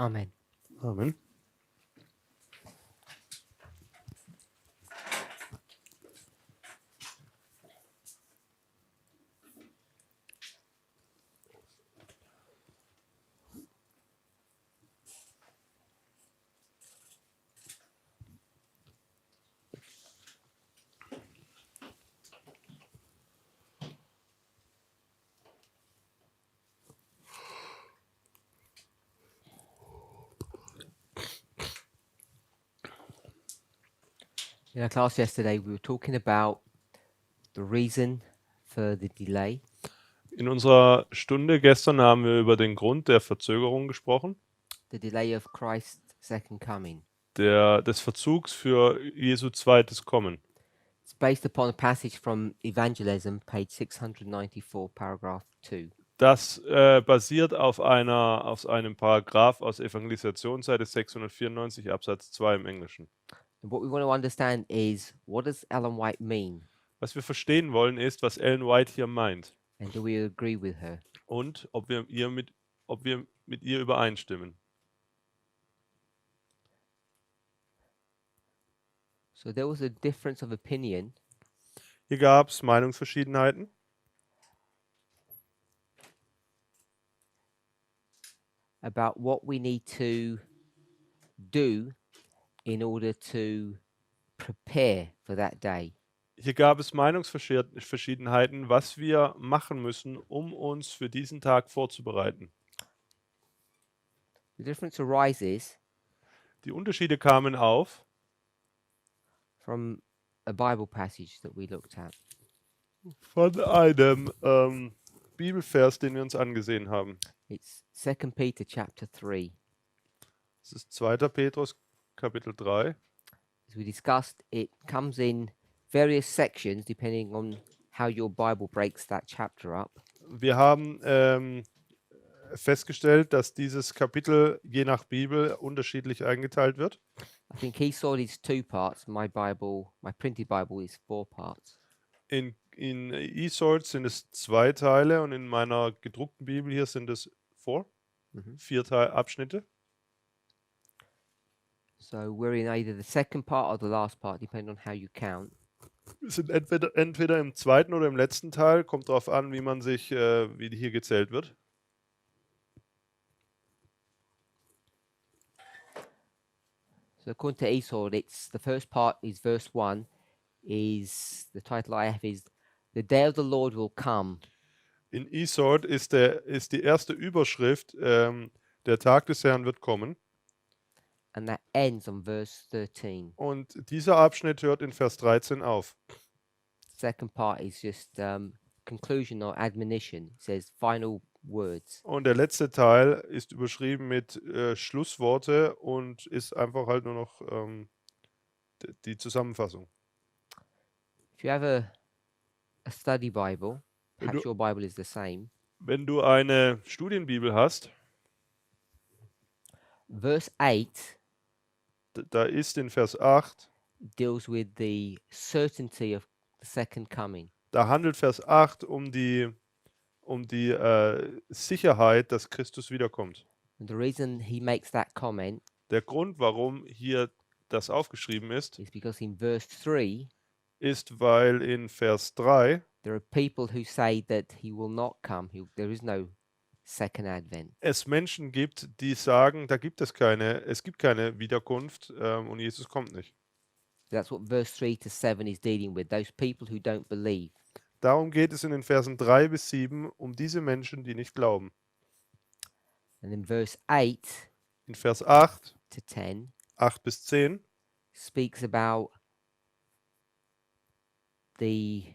Amen. Amen. In our class yesterday, we were talking about the reason for the delay. In unserer Stunde gestern haben wir über den Grund der Verzögerung gesprochen, The delay of Christ's second coming. des Verzugs für Jesu zweites Kommen. It's based upon a passage from Evangelism, page 694, paragraph 2. Das basiert auf einem Paragraph aus Evangelisation, Seite 694, Absatz 2 im Englischen. And what we want to understand is, what does Ellen White mean? Was wir verstehen wollen, ist, was Ellen White hier meint And do we agree with her? und ob wir mit ihr übereinstimmen. So there was a difference of opinion Hier gab es Meinungsverschiedenheiten about what we need to do in order to prepare for that day. Hier gab es Meinungsverschiedenheiten, was wir machen müssen, um uns für diesen Tag vorzubereiten. The difference arises Die Unterschiede kamen auf from a Bible passage that we looked at. von einem Bibelvers, den wir uns angesehen haben. It's 2 Peter chapter 3. Das ist 2. Petrus, Kapitel 3. As we discussed, it comes in various sections depending on how your Bible breaks that chapter up. Wir haben festgestellt, dass dieses Kapitel je nach Bibel unterschiedlich eingeteilt wird. I think he saw it as 2 parts. My Bible, my printed Bible, is 4 parts. In eSword sind es 2 Teile und in meiner gedruckten Bibel hier sind es 4 Abschnitte. So we're in either the second part or the last part, depending on how you count. Wir sind entweder im zweiten oder im letzten Teil, kommt darauf an, wie hier gezählt wird. So according to Esau, it's the first part is verse 1. Is the title I have is "The Day of the Lord Will Come." In eSword ist die erste Überschrift, der Tag des Herrn wird kommen. And that ends on verse 13. Und dieser Abschnitt hört in Vers 13 auf. Second part is just conclusion or admonition. It says final words. Und der letzte Teil ist überschrieben mit Schlussworte und ist einfach halt nur noch die Zusammenfassung. If you have a study Bible, Wenn perhaps du- your Bible is the same. Wenn du eine Studienbibel hast, Verse 8 da ist in Vers 8, deals with the certainty of the second coming. da handelt Vers 8 um die Sicherheit, dass Christus wiederkommt. And the reason he makes that comment Der Grund, warum hier das aufgeschrieben ist, is because in verse 3 ist, weil in Vers 3 there are people who say that he will not come. There is no second advent. es Menschen gibt, die sagen, es gibt keine Wiederkunft und Jesus kommt nicht. That's what verse 3 to 7 is dealing with. Those people who don't believe. Darum geht es in den Versen 3 bis 7 um diese Menschen, die nicht glauben. And in verse 8 In Vers 8, to 10 8 bis 10 speaks about the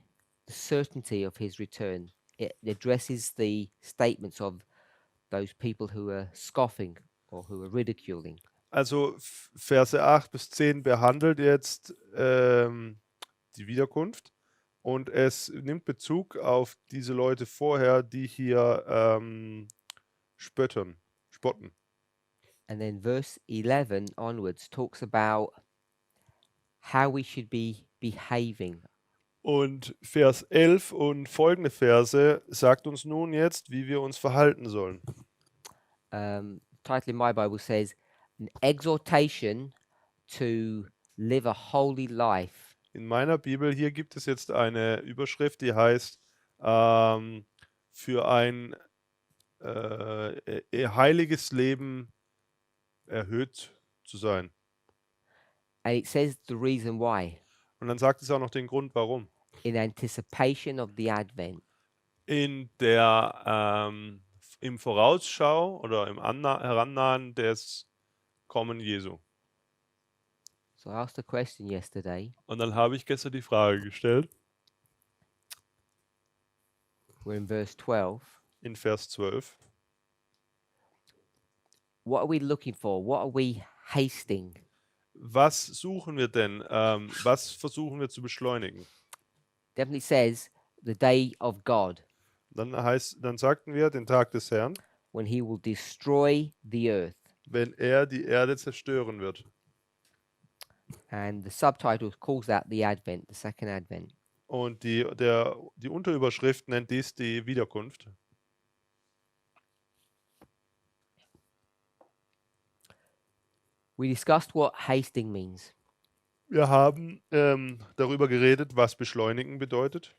certainty of his return. It addresses the statements of those people who are scoffing or who are ridiculing. Also Verse 8 bis 10 behandelt jetzt die Wiederkunft und es nimmt Bezug auf diese Leute vorher, die hier spotten. And then verse 11 onwards talks about how we should be behaving. Und Vers 11 und folgende Verse sagt uns nun jetzt, wie wir uns verhalten sollen. subtitle in my Bible says, an exhortation to live a holy life. In meiner Bibel hier gibt es jetzt eine Überschrift, die heißt, für ein heiliges Leben erhöht zu sein. And it says the reason why, Und dann sagt es auch noch den Grund, warum. in anticipation of the advent. Im Vorausschau oder im Herannahen des Kommen Jesu. So I asked a question yesterday. Und dann habe ich gestern die Frage gestellt, We're in verse 12. in Vers 12. What are we looking for? What are we hasting? Was suchen wir denn? Was versuchen wir zu beschleunigen? Definitely says the day of God, Dann sagten wir den Tag des Herrn, when he will destroy the earth. wenn er die Erde zerstören wird. And the subtitle calls that the advent, the second advent. Und die Unterüberschrift nennt dies die Wiederkunft. We discussed what hasting means. Wir haben darüber geredet, was beschleunigen bedeutet.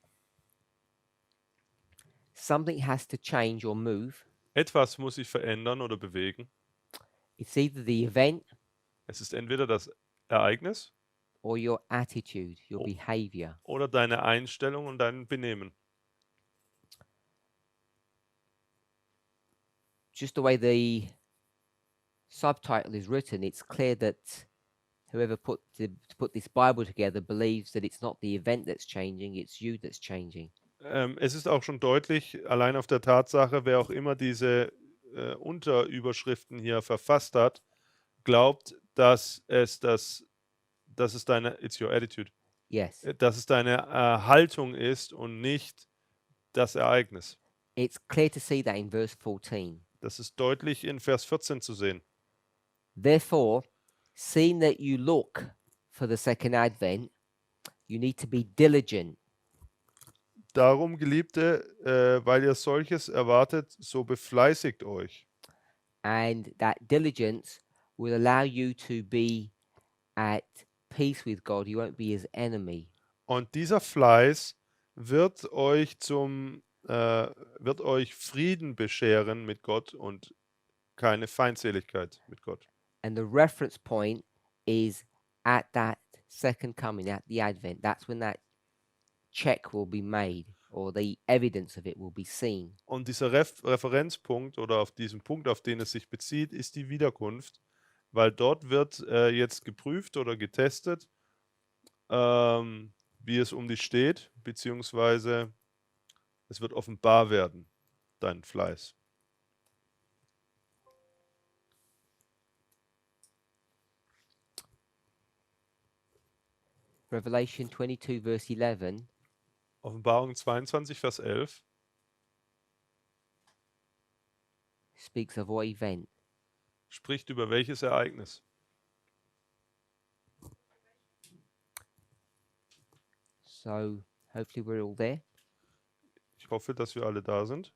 Something has to change or move. Etwas muss sich verändern oder bewegen. It's either the event Es ist entweder das Ereignis or your attitude, your Oh. behavior. oder deine Einstellung und dein Benehmen. Just the way the subtitle is written, it's clear that whoever put this Bible together believes that it's not the event that's changing, it's you that's changing. Es ist auch schon deutlich, allein auf der Tatsache, wer auch immer diese Unterüberschriften hier verfasst hat, glaubt, dass es deine, it's your attitude, Yes. dass es deine Haltung ist und nicht das Ereignis. It's clear to see that in verse 14. Das ist deutlich in Vers 14 zu sehen. Therefore, seeing that you look for the second advent, you need to be diligent. Darum, Geliebte, weil ihr solches erwartet, so befleißigt euch. And that diligence will allow you to be at peace with God. You won't be his enemy. Und dieser Fleiß wird euch wird euch Frieden bescheren mit Gott und keine Feindseligkeit mit Gott. And the reference point is at that second coming, at the advent. That's when that check will be made, or the evidence of it will be seen. Und dieser Referenzpunkt oder auf diesen Punkt, auf den es sich bezieht, ist die Wiederkunft, weil dort wird jetzt geprüft oder getestet, wie es um dich steht, beziehungsweise es wird offenbar werden, dein Fleiß. Revelation 22, verse 11 Offenbarung 22, Vers 11 speaks of what event? spricht über welches Ereignis? So hopefully we're all there. Ich hoffe, dass wir alle da sind.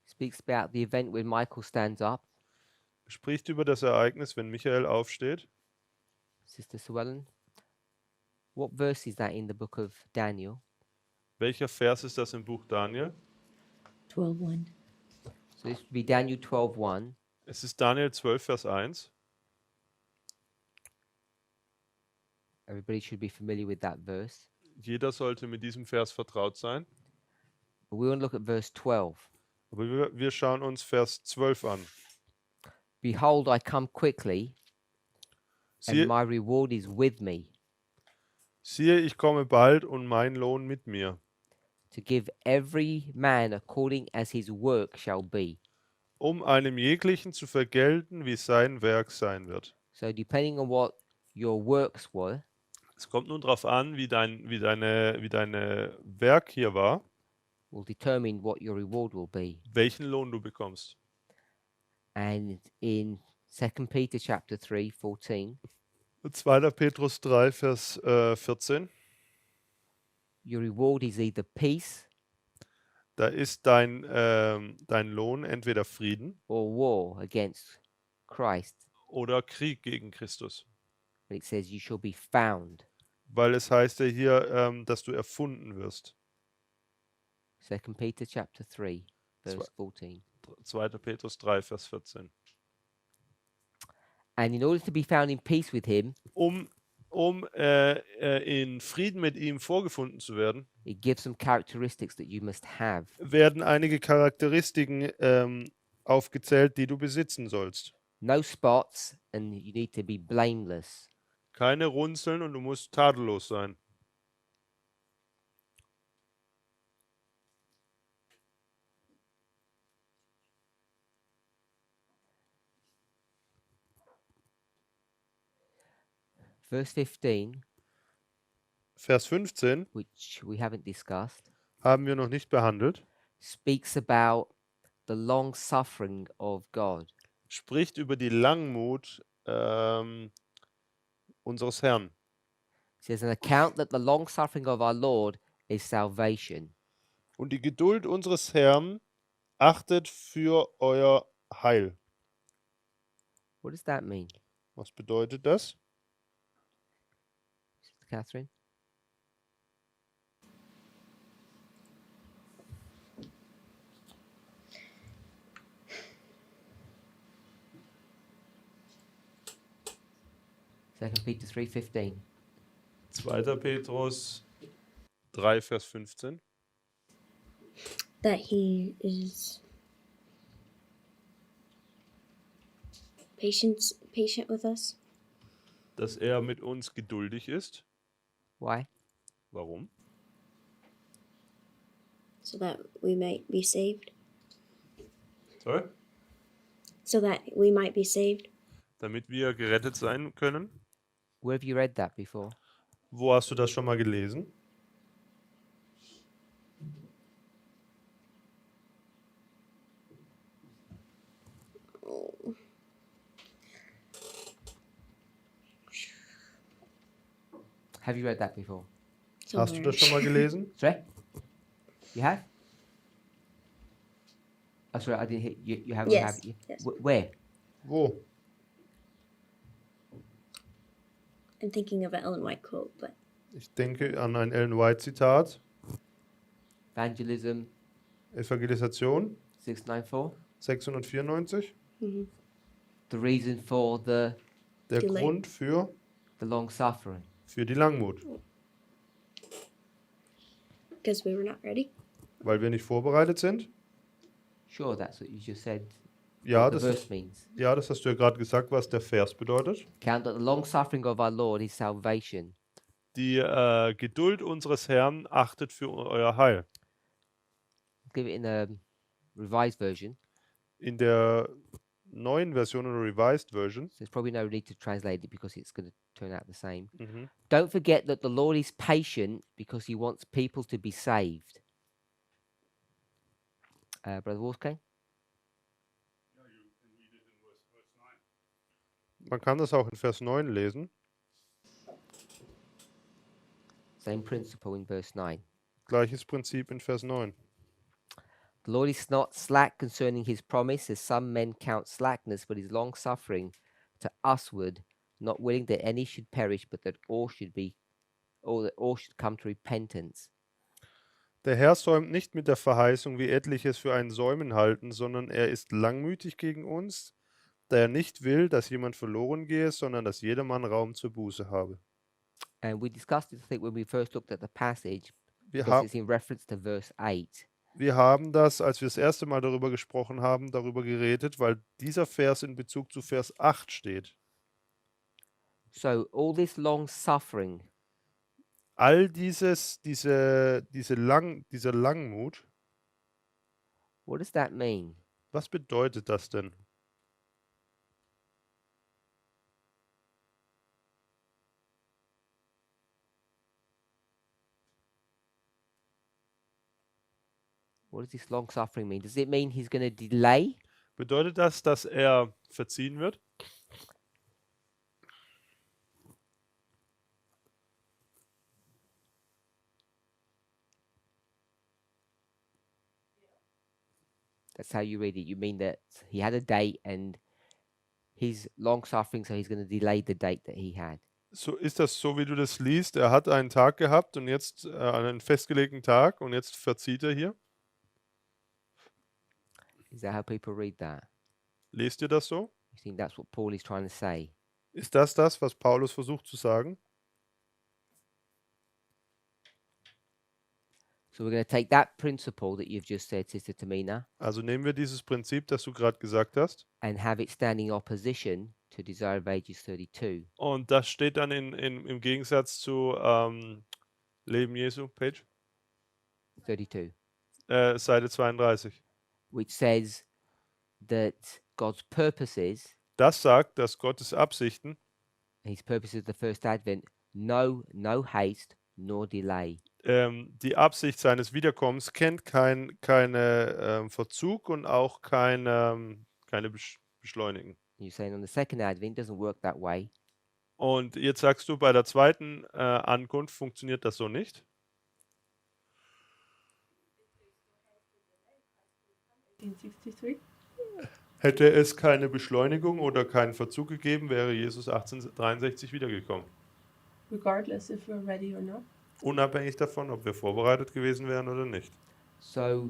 Speaks about the event when Michael stands up. Spricht über das Ereignis, wenn Michael aufsteht. Sister Suellen. What verse is that in the book of Daniel? Welcher Vers ist das im Buch Daniel? 12:1. So this would be Daniel 12:1. Es ist Daniel 12, Vers 1. Everybody should be familiar with that verse. Jeder sollte mit diesem Vers vertraut sein. But we want to look at verse 12. Aber wir schauen uns Vers 12 an. Behold, I come quickly, Siehe, and my reward is with me, siehe, ich komme bald und mein Lohn mit mir, to give every man according as his work shall be. um einem jeglichen zu vergelten, wie sein Werk sein wird. So depending on what your works were, Es kommt nun darauf an, wie deine Werk hier war, will determine what your reward will be. welchen Lohn du bekommst. And in 2 Peter chapter 3, 14, 2. Petrus 3, Vers 14. your reward is either peace da ist dein Lohn entweder Frieden or war against Christ. oder Krieg gegen Christus. And it says, you shall be found. Weil es heißt ja hier, dass du erfunden wirst. 2 Peter chapter 3, verse Zwe- 14. 2. Petrus 3, Vers 14. And in order to be found in peace with him, Um in Frieden mit ihm vorgefunden zu werden, it gives some characteristics that you must have. werden einige Charakteristiken aufgezählt, die du besitzen sollst. No spots, and you need to be blameless. Keine Runzeln und du musst tadellos sein. Verse 15, Vers 15 which we haven't discussed, haben wir noch nicht behandelt, speaks about the long suffering of God. spricht über die Langmut unseres Herrn. It says, an account that the long suffering of our Lord is salvation. Und die Geduld unseres Herrn achtet für euer Heil. What does that mean, Was bedeutet das? Sister Catherine? Second Peter 3:15. 2. Petrus 3, Vers 15. That he is patient with us, Dass er mit uns geduldig ist. Why? Warum? so that we might be saved. Sorry? So that we might be saved. Damit wir gerettet sein können. Where have you read that before? Wo hast du das schon mal gelesen? Have you read that before? Hast du das schon mal gelesen? Sorry? You have? Oh, sorry, I didn't hear you. You haven't? Yes, Have you? yes. Where? Wo? I'm thinking of an Ellen White quote, but Ich denke an ein Ellen White Zitat. Evangelism Evangelisation 694. 694. The reason for the Der Delay. Grund the long suffering. für die Langmut. because we were not ready. Weil wir nicht vorbereitet sind. Sure, that's what you just said. Ja, what the das verse ist, means. ja, das hast du ja gerade gesagt, was der Vers bedeutet. Count that the long suffering of our Lord is salvation. Die Geduld unseres Herrn achtet für euer Heil. Give it in a revised version. In der neuen Version oder Revised Version. So there's probably no need to translate it because it's going to turn out the same. Mhm. Don't forget that the Lord is patient because he wants people to be saved. Brother Wolfgang? Man kann das auch in Vers 9 lesen. Same principle in verse 9. Gleiches Prinzip in Vers 9. The Lord is not slack concerning his promise, as some men count slackness, but is long suffering to usward, not willing that any should perish, but that all should come to repentance. Der Herr säumt nicht mit der Verheißung, wie etliche es für ein Säumen halten, sondern er ist langmütig gegen uns, da er nicht will, dass jemand verloren gehe, sondern dass jedermann Raum zur Buße habe. And we discussed it, I think, when we first looked at the passage, Wir, because ha it's in reference to verse 8. wir haben das, als wir das erste Mal darüber gesprochen haben, darüber geredet, weil dieser Vers in Bezug zu Vers 8 steht. So all this long suffering, All dieser Langmut, what does that mean? was bedeutet das denn? What does this long suffering mean? Does it mean he's going to delay? Bedeutet das, dass er verziehen wird? That's how you read it. You mean that he had a date and he's long suffering, so he's going to delay the date that he had. So ist das so, wie du das liest? Er hat einen Tag gehabt und jetzt einen festgelegten Tag und jetzt verzieht er hier. Is that how people read that? Lest ihr das so? You think that's what Paul is trying to say? Ist das das, was Paulus versucht zu sagen? So we're going to take that principle that you've just said, Sister Tamina, Also nehmen wir dieses Prinzip, das du gerade gesagt hast, and have it stand in opposition to Desire of Ages 32. und das steht dann im Gegensatz zu Leben Jesu, Page, 32, Seite 32. which says that God's purposes, Das sagt, dass Gottes Absichten, his purposes of the first advent, no haste nor delay. die Absicht seines Wiederkommens kennt keine Verzug und auch keine Beschleunigen. You're saying on the second advent it doesn't work that way. Und jetzt sagst du, bei der zweiten Ankunft funktioniert das so nicht. 1863. Hätte es keine Beschleunigung oder keinen Verzug gegeben, wäre Jesus 1863 wiedergekommen. Regardless if we're ready or not. Unabhängig davon, ob wir vorbereitet gewesen wären oder nicht. So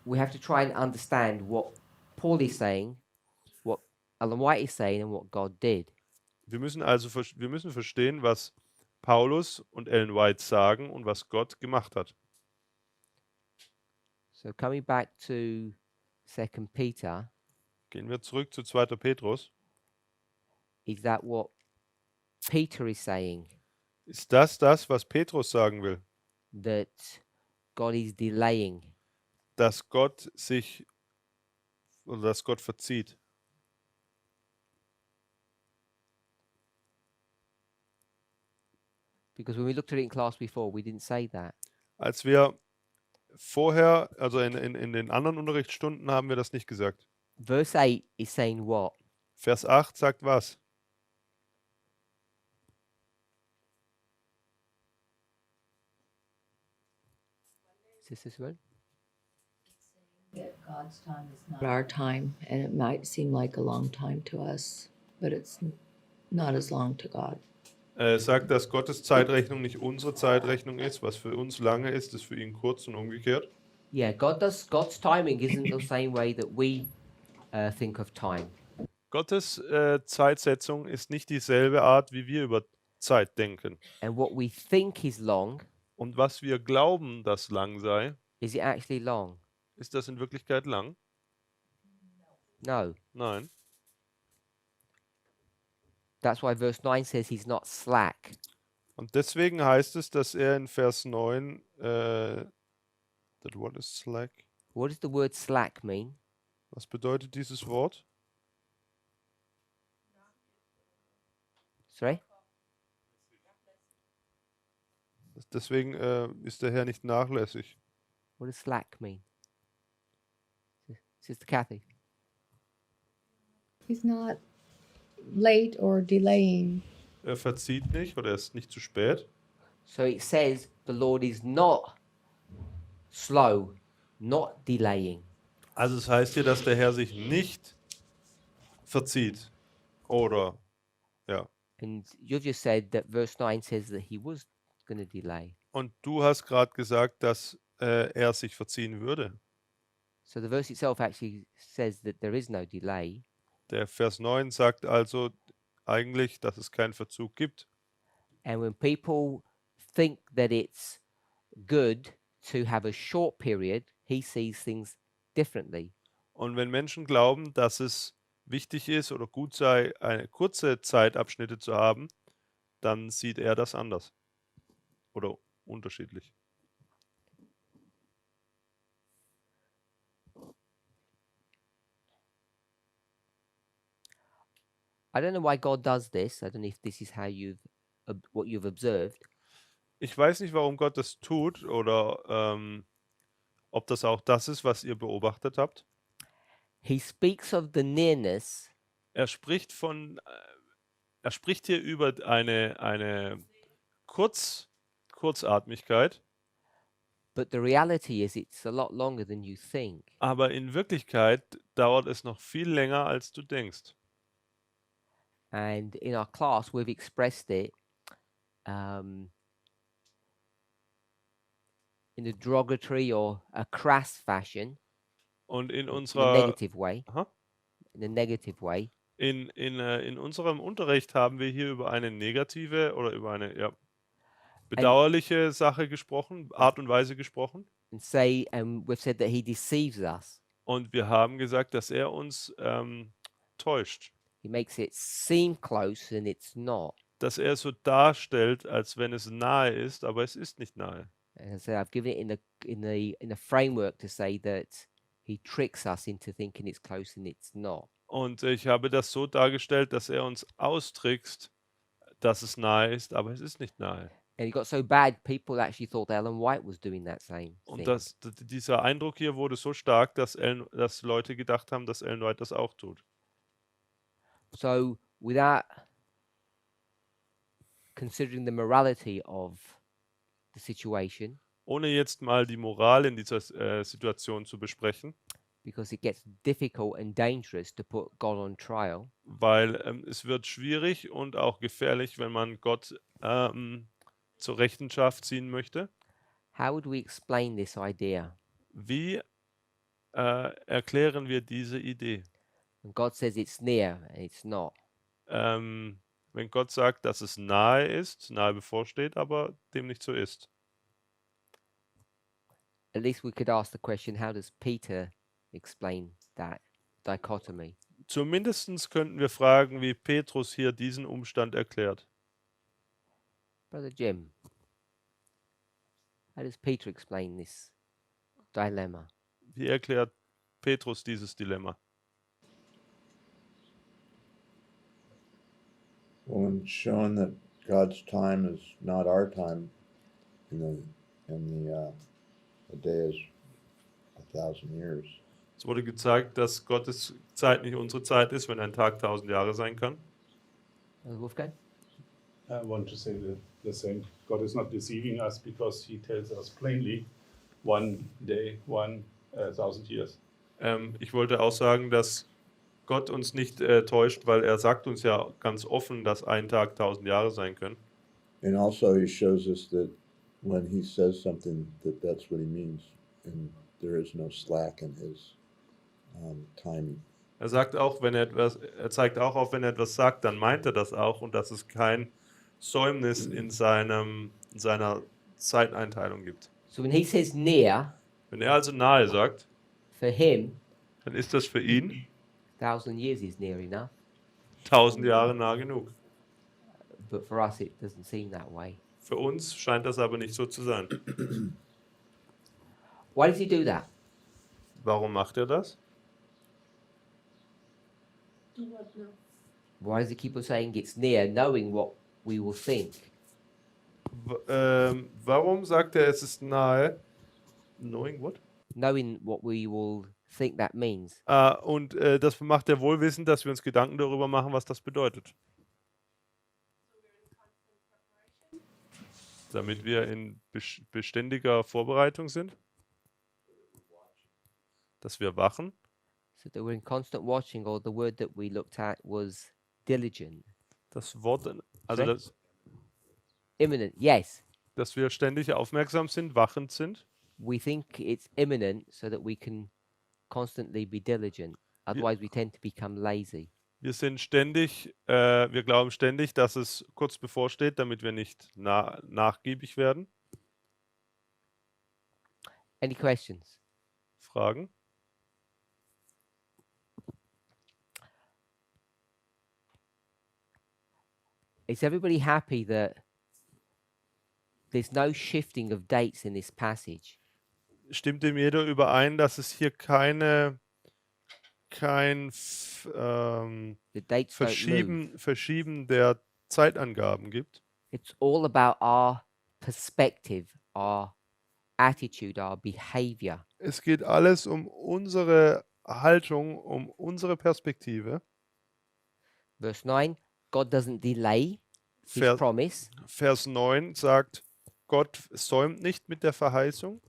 we have to try and understand what Paul is saying, what Ellen White is saying, and what God did. Wir müssen verstehen, was Paulus und Ellen White sagen und was Gott gemacht hat. So coming back to 2 Peter, Gehen wir zurück zu 2. Petrus. is that what Peter is saying? Ist das, was Petrus sagen will? That God is delaying? Dass Gott verzieht. Because when we looked at it in class before, we didn't say that. Als wir vorher, also in den anderen Unterrichtsstunden, haben wir das nicht gesagt. Verse 8 is saying what? Vers 8 sagt was? Sister Simone? That God's time is not our time, and it might seem like a long time to us, but it's not as long to God. Sagt, dass Gottes Zeitrechnung nicht unsere Zeitrechnung ist. Was für uns lange ist, ist für ihn kurz und umgekehrt. Yeah, God's timing isn't the same way that we think of time. Gottes Zeitsetzung ist nicht dieselbe Art, wie wir über Zeit denken. And what we think is long, Und was wir glauben, dass lang sei, is it actually long? ist das in Wirklichkeit lang? No. Nein. That's why verse 9 says he's not slack. Und deswegen heißt es, dass er in Vers 9, that what is slack? What does the word slack mean? Was bedeutet dieses Wort? Sorry? Deswegen ist der Herr nicht nachlässig. What does slack mean? Sister Kathy? He's not late or delaying. Er verzieht nicht oder er ist nicht zu spät. So it says the Lord is not slow, not delaying. Also es heißt hier, dass der Herr sich nicht verzieht. Oder, ja. And you just said that verse 9 says that he was going to delay. Und du hast gerade gesagt, dass er sich verziehen würde. So the verse itself actually says that there is no delay. Der Vers 9 sagt also eigentlich, dass es keinen Verzug gibt. And when people think that it's good to have a short period, he sees things differently. Und wenn Menschen glauben, dass es wichtig ist oder gut sei, eine kurze Zeitabschnitte zu haben, dann sieht er das anders. Oder unterschiedlich. I don't know why God does this. I don't know if this is how what you've observed. Ich weiß nicht, warum Gott das tut oder ob das auch das ist, was ihr beobachtet habt. He speaks of the nearness Er spricht hier über eine Kurzatmigkeit, But the reality is it's a lot longer than you think. Aber in Wirklichkeit dauert es noch viel länger, als du denkst. And in our class, we've expressed it in a derogatory or a crass fashion, Und in in a unserer negative way. Aha. In a negative way. in unserem Unterricht haben wir hier über eine negative oder über eine bedauerliche Sache gesprochen, Art und Weise gesprochen. And say, and we've said that he deceives us. Und wir haben gesagt, dass er uns täuscht, He makes it seem close and it's not. dass er es so darstellt, als wenn es nahe ist, aber es ist nicht nahe. And so I've given it in a framework to say that he tricks us into thinking it's close and it's not. Und ich habe das so dargestellt, dass er uns austrickst, dass es nahe ist, aber es ist nicht nahe. And it got so bad, people actually thought Ellen White was doing that same Und thing. dieser Eindruck hier wurde so stark, dass Leute gedacht haben, dass Ellen White das auch tut. So without considering the morality of the situation, Ohne jetzt mal die Moral in dieser Situation zu besprechen, because it gets difficult and dangerous to put God on trial, weil es wird schwierig und auch gefährlich, wenn man Gott zur Rechenschaft ziehen möchte. how would we explain this idea? Wie erklären wir diese Idee? And God says it's near and it's not. Wenn Gott sagt, dass es nahe bevorsteht, aber dem nicht so ist. At least we could ask the question, how does Peter explain that dichotomy? Zumindest könnten wir fragen, wie Petrus hier diesen Umstand erklärt. Brother Jim, how does Peter explain this dilemma? Wie erklärt Petrus dieses Dilemma? Well, when shown that God's time is not our time, a day is 1,000 years. Es wurde gezeigt, dass Gottes Zeit nicht unsere Zeit ist, wenn ein Tag 1000 Jahre sein kann. Wolfgang? I want to say the same. God is not deceiving us because he tells us plainly, one day, 1,000 years. Ich wollte auch sagen, dass Gott uns nicht täuscht, weil er sagt uns ja ganz offen, dass ein Tag 1000 Jahre sein können. And also he shows us that when he says something, that's what he means, and there is no slack in his timing. Er sagt auch, er zeigt auch auf, wenn er etwas sagt, dann meint er das auch und dass es kein Säumnis in seiner Zeiteinteilung gibt. So when he says near, Wenn er also nahe sagt, for him, dann ist das für ihn 1,000 years is near enough. 1000 Jahre nah genug. But for us, it doesn't seem that way. Für uns scheint das aber nicht so zu sein. Why does he do that? Warum macht er das? Do what now? Why does he keep on saying it's near, knowing what we will think? Warum sagt er, es ist nahe? Knowing what? Knowing what we will think that means. Und das macht er wohl wissend, dass wir uns Gedanken darüber machen, was das bedeutet. Damit wir in beständiger Vorbereitung sind. Dass wir wachen. So that we're in constant watching, or the word that we looked at was diligent. Das Wort, also Sorry? das, Imminent, yes. dass wir ständig aufmerksam sind, wachend sind. We think it's imminent so that we can constantly be diligent. Otherwise, we tend to become lazy. Wir glauben ständig, dass es kurz bevorsteht, damit wir nicht nachgiebig werden. Any questions? Fragen? Is everybody happy that there's no shifting of dates in this passage? Stimmt dem jeder überein, dass es hier kein The dates don't move. Verschieben der Zeitangaben gibt. It's all about our perspective, our attitude, our behavior. Es geht alles um unsere Haltung, um unsere Perspektive. Verse 9, God doesn't delay his promise. Vers 9 sagt, Gott säumt nicht mit der Verheißung.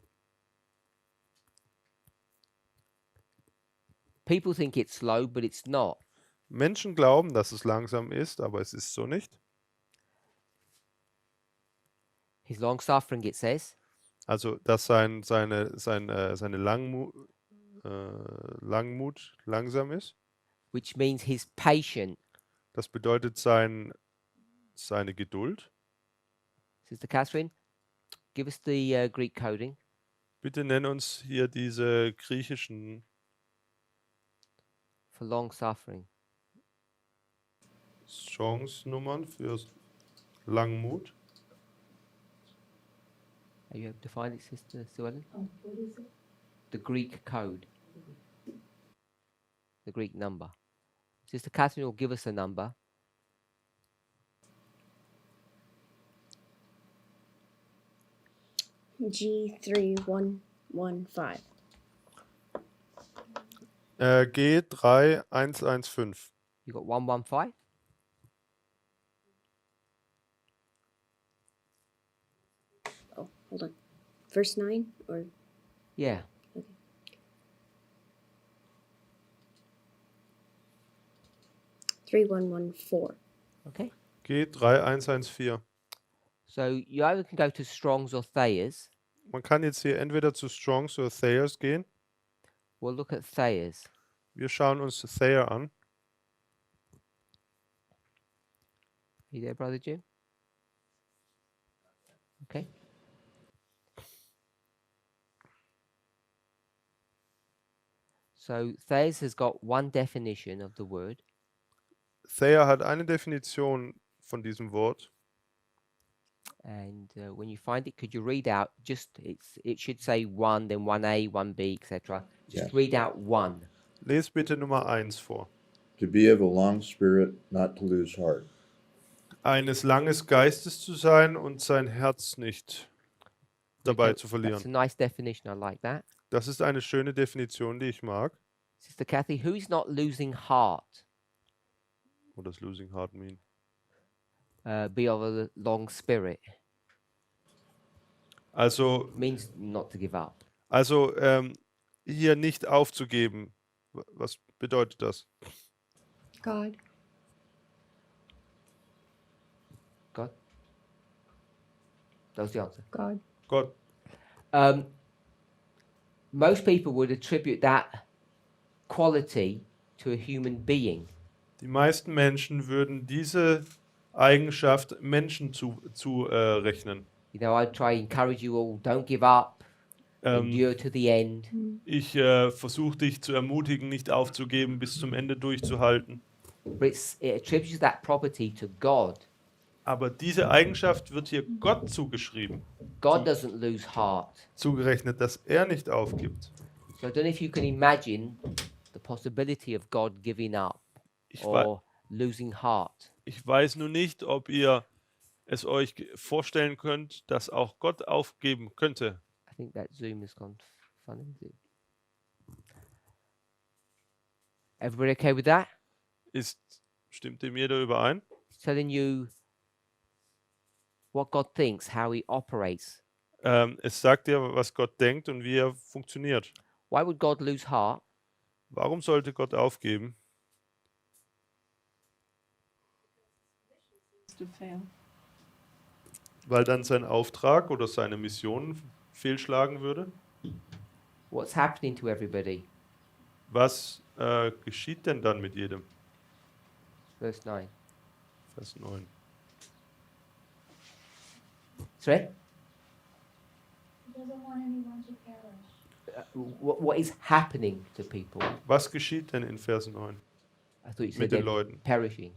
People think it's slow, but it's not. Menschen glauben, dass es langsam ist, aber es ist so nicht. He's long suffering, it says. Also, dass seine Langmut langsam ist. Which means he's patient. Das bedeutet seine Geduld. Sister Catherine, give us the Greek coding. Bitte nenn uns hier diese griechischen For long suffering. Chance-Nummern für Langmut. Are you able to find it, Sister Sue Ellen? Oh, what is it? The Greek code. The Greek number. Sister Catherine will give us a number. G3115. G3115. You got 115? Oh, hold on. Verse 9 or Yeah. 3114. Okay. G3114. So you either can go to Strong's or Thayer's. Man kann jetzt hier entweder zu Strongs oder Thayers gehen. We'll look at Thayer's. Wir schauen uns Thayer an. You there, Brother Jim? Okay. So Thayer's has got one definition of the word. Thayer hat eine Definition von diesem Wort. And when you find it, could you read out it should say 1, then 1A, 1B, etc. Just Yes. read out 1. Les bitte Nummer 1 vor. To be of a long spirit, not to lose heart. Eines langes Geistes zu sein und sein Herz nicht dabei zu That's verlieren. a nice definition. I like that. Das ist eine schöne Definition, die ich mag. Sister Kathy, who's not losing heart? What does losing heart mean? Be of a long spirit. Also, Means not to give up. hier nicht aufzugeben. Was bedeutet das? God. God? That was the answer. God. Gott. Most people would attribute that quality to a human being. Die meisten Menschen würden diese Eigenschaft Menschen rechnen. You know, I try to encourage you all, don't give up, endure to the end. Ich versuche dich zu ermutigen, nicht aufzugeben, bis zum Ende durchzuhalten. But it attributes that property to God. Aber diese Eigenschaft wird hier Gott zugeschrieben, God doesn't lose heart. zugerechnet, dass er nicht aufgibt. So I don't know if you can imagine the possibility of God giving up Ich, wei or losing heart. ich weiß nur nicht, ob ihr es euch vorstellen könnt, dass auch Gott aufgeben könnte. I think that Zoom has gone funny. Is it? Everybody okay with that? Stimmt ihr mir da überein? It's telling you what God thinks, how he operates. Es sagt dir, was Gott denkt und wie er funktioniert. Why would God lose heart? Warum sollte Gott aufgeben? To fail. Weil dann sein Auftrag oder seine Mission fehlschlagen würde? What's happening to everybody? Was geschieht denn dann mit jedem? Verse 9. Vers 9. Sorry? He doesn't want anyone to perish. What is happening to people? Was geschieht denn in Vers 9 I thought you mit said den they're Leuten? perishing.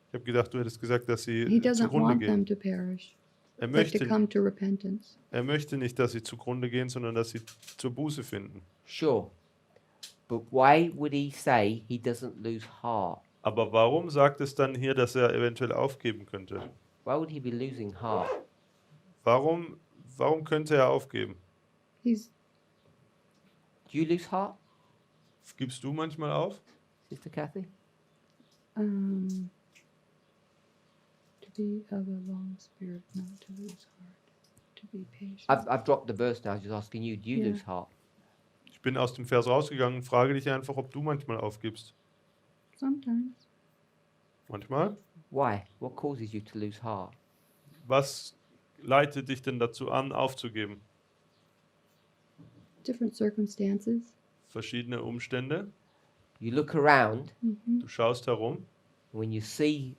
Ich habe gedacht, du hättest gesagt, dass sie He doesn't zugrunde want them gehen. to perish, Er but to come möchte, to repentance. er möchte nicht, dass sie zugrunde gehen, sondern dass sie zur Buße finden. Sure. But why would he say he doesn't lose heart? Aber warum sagt es dann hier, dass er eventuell aufgeben könnte? Why would he be losing heart? Warum könnte er aufgeben? He's Do you lose heart, Gibst du manchmal auf? Sister Kathy? to be of a long spirit, not to lose heart, to be patient. I've dropped the verse now. I was just asking you, do you Yeah. lose heart? Ich bin aus dem Vers rausgegangen und frage dich einfach, ob du manchmal aufgibst. Sometimes. Manchmal? Why? What causes you to lose heart? Was leitet dich denn dazu an, aufzugeben? Different circumstances. Verschiedene Umstände. You look around, Mm-hmm. Du schaust herum when you see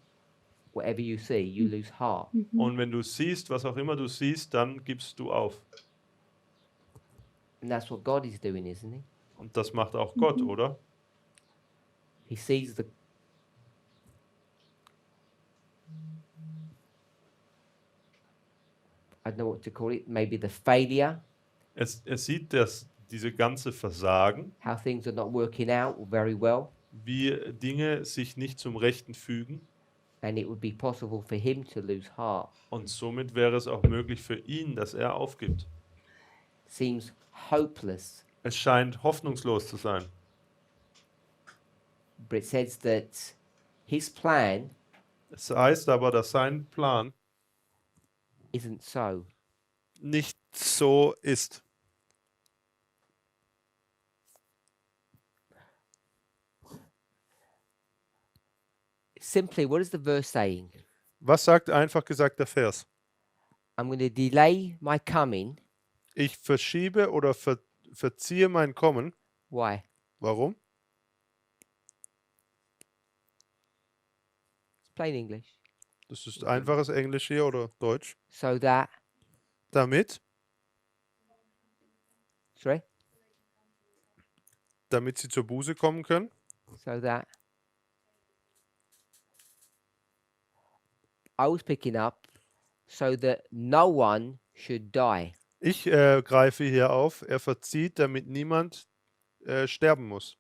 whatever you see, you lose heart. Mm-hmm. und wenn du siehst, was auch immer du siehst, dann gibst du auf. And that's what God is doing, isn't he? Und das macht auch Gott, oder? He sees the I don't know what to call it, maybe the failure, Er sieht diese ganze Versagen, how things are not working out very well, wie Dinge sich nicht zum Rechten fügen. and it would be possible for him to lose heart. Und somit wäre es auch möglich für ihn, dass er aufgibt. Seems hopeless, Es scheint hoffnungslos zu sein. but it says that his plan Es heißt aber, dass sein Plan isn't so. nicht so ist. Simply, what is the verse saying? Was sagt einfach gesagt der Vers? I'm going to delay my coming. Ich verschiebe oder verziehe mein Kommen. Why? Warum? It's plain English. Das ist einfaches Englisch hier oder Deutsch. So that, Damit sorry? sie zur Buße kommen können. So that I was picking up so that no one should die. Ich greife hier auf, er verzieht, damit niemand sterben muss.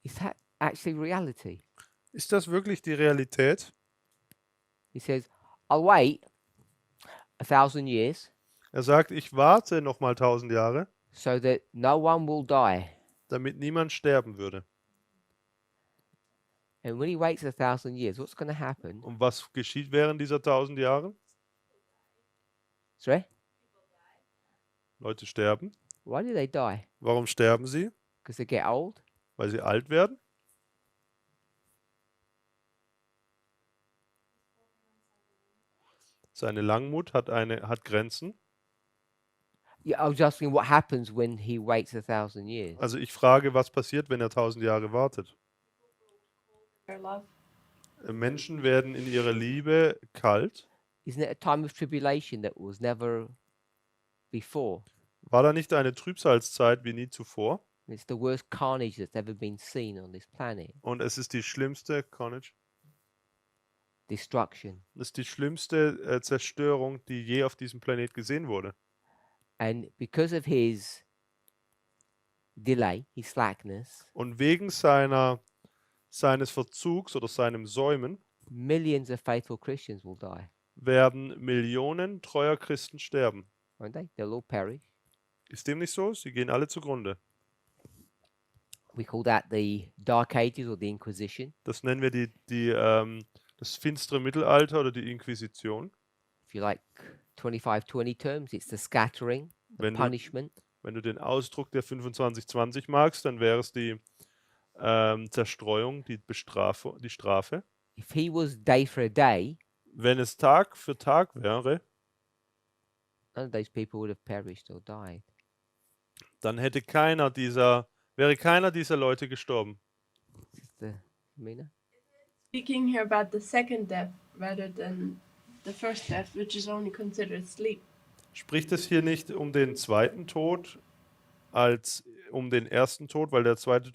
Is that actually reality? Ist das wirklich die Realität? He says, I'll wait 1,000 years Er sagt, ich warte noch mal 1000 Jahre, so that no one will die. damit niemand sterben würde. And when he waits 1,000 years, what's going to happen? Und was geschieht während dieser 1000 Jahre? Sorry? Leute sterben. Why do they die? Warum sterben sie? Because they get old? Weil sie alt werden? Seine Langmut hat Grenzen. Yeah, I was asking what happens when he waits 1,000 years. Also ich frage, was passiert, wenn er 1000 Jahre wartet? Their love. Menschen werden in ihrer Liebe kalt. Isn't it a time of tribulation that was never before? War da nicht eine Trübsalzeit wie nie zuvor? It's the worst carnage that's ever been seen on this planet. Und es ist die schlimmste Carnage. Destruction. Das ist die schlimmste Zerstörung, die je auf diesem Planet gesehen wurde. And because of his delay, his slackness, Und wegen seines Verzugs oder seinem Säumen millions of faithful Christians will die, werden Millionen treuer Christen sterben. won't they? They'll all perish. Ist dem nicht so? Sie gehen alle zugrunde. We call that the Dark Ages or the Inquisition. Das nennen wir das finstere Mittelalter oder die Inquisition. If you like 25-20 terms, it's the scattering, the Wenn du- punishment. Wenn du den Ausdruck der 25-20 magst, dann wäre es die Zerstreuung, die Strafe. If he was day for a day, Wenn es Tag für Tag wäre, none of those people would have perished or died. dann wäre keiner dieser Leute gestorben. This is the Mina? Speaking here about the second death rather than the first death, which is only considered sleep. Spricht es hier nicht um den zweiten Tod als um den ersten Tod, weil der erste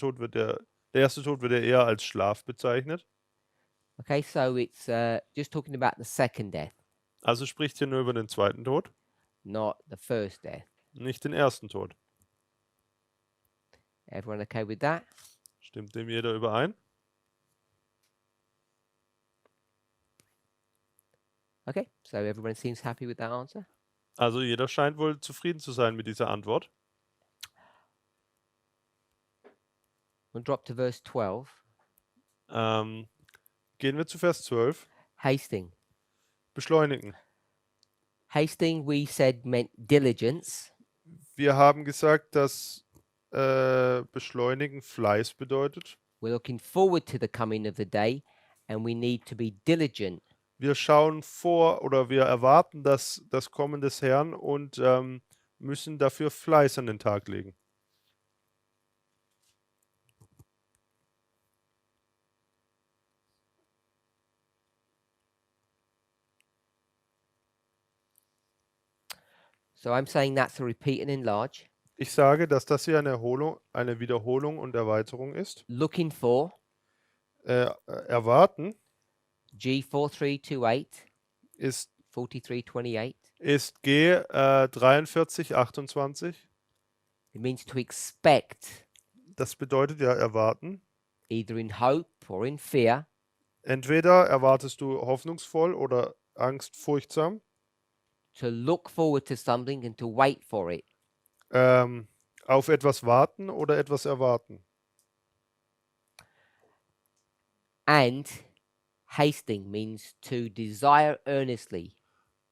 Tod wird ja eher als Schlaf bezeichnet. Okay, so it's just talking about the second death, Also spricht hier nur über den zweiten Tod, not the first death. nicht den ersten Tod. Everyone okay with that? Stimmt dem jeder überein? Okay, so everyone seems happy with that answer. Also jeder scheint wohl zufrieden zu sein mit dieser Antwort. We'll drop to verse 12. Gehen wir zu Vers 12. Hasting. Beschleunigen. Hasting, we said, meant diligence. Wir haben gesagt, dass beschleunigen Fleiß bedeutet. We're looking forward to the coming of the day, and we need to be diligent. Wir schauen vor oder wir erwarten das Kommen des Herrn und müssen dafür Fleiß an den Tag legen. So I'm saying that's a repeat and enlarge. Ich sage, dass das hier eine Wiederholung und Erweiterung ist. Looking for Erwarten G4328, ist 4328. G 4328. It means to expect, Das bedeutet ja erwarten. either in hope or in fear, Entweder erwartest du hoffnungsvoll oder angstfurchtsam. to look forward to something and to wait for it. Auf etwas warten oder etwas erwarten. And hasting means to desire earnestly,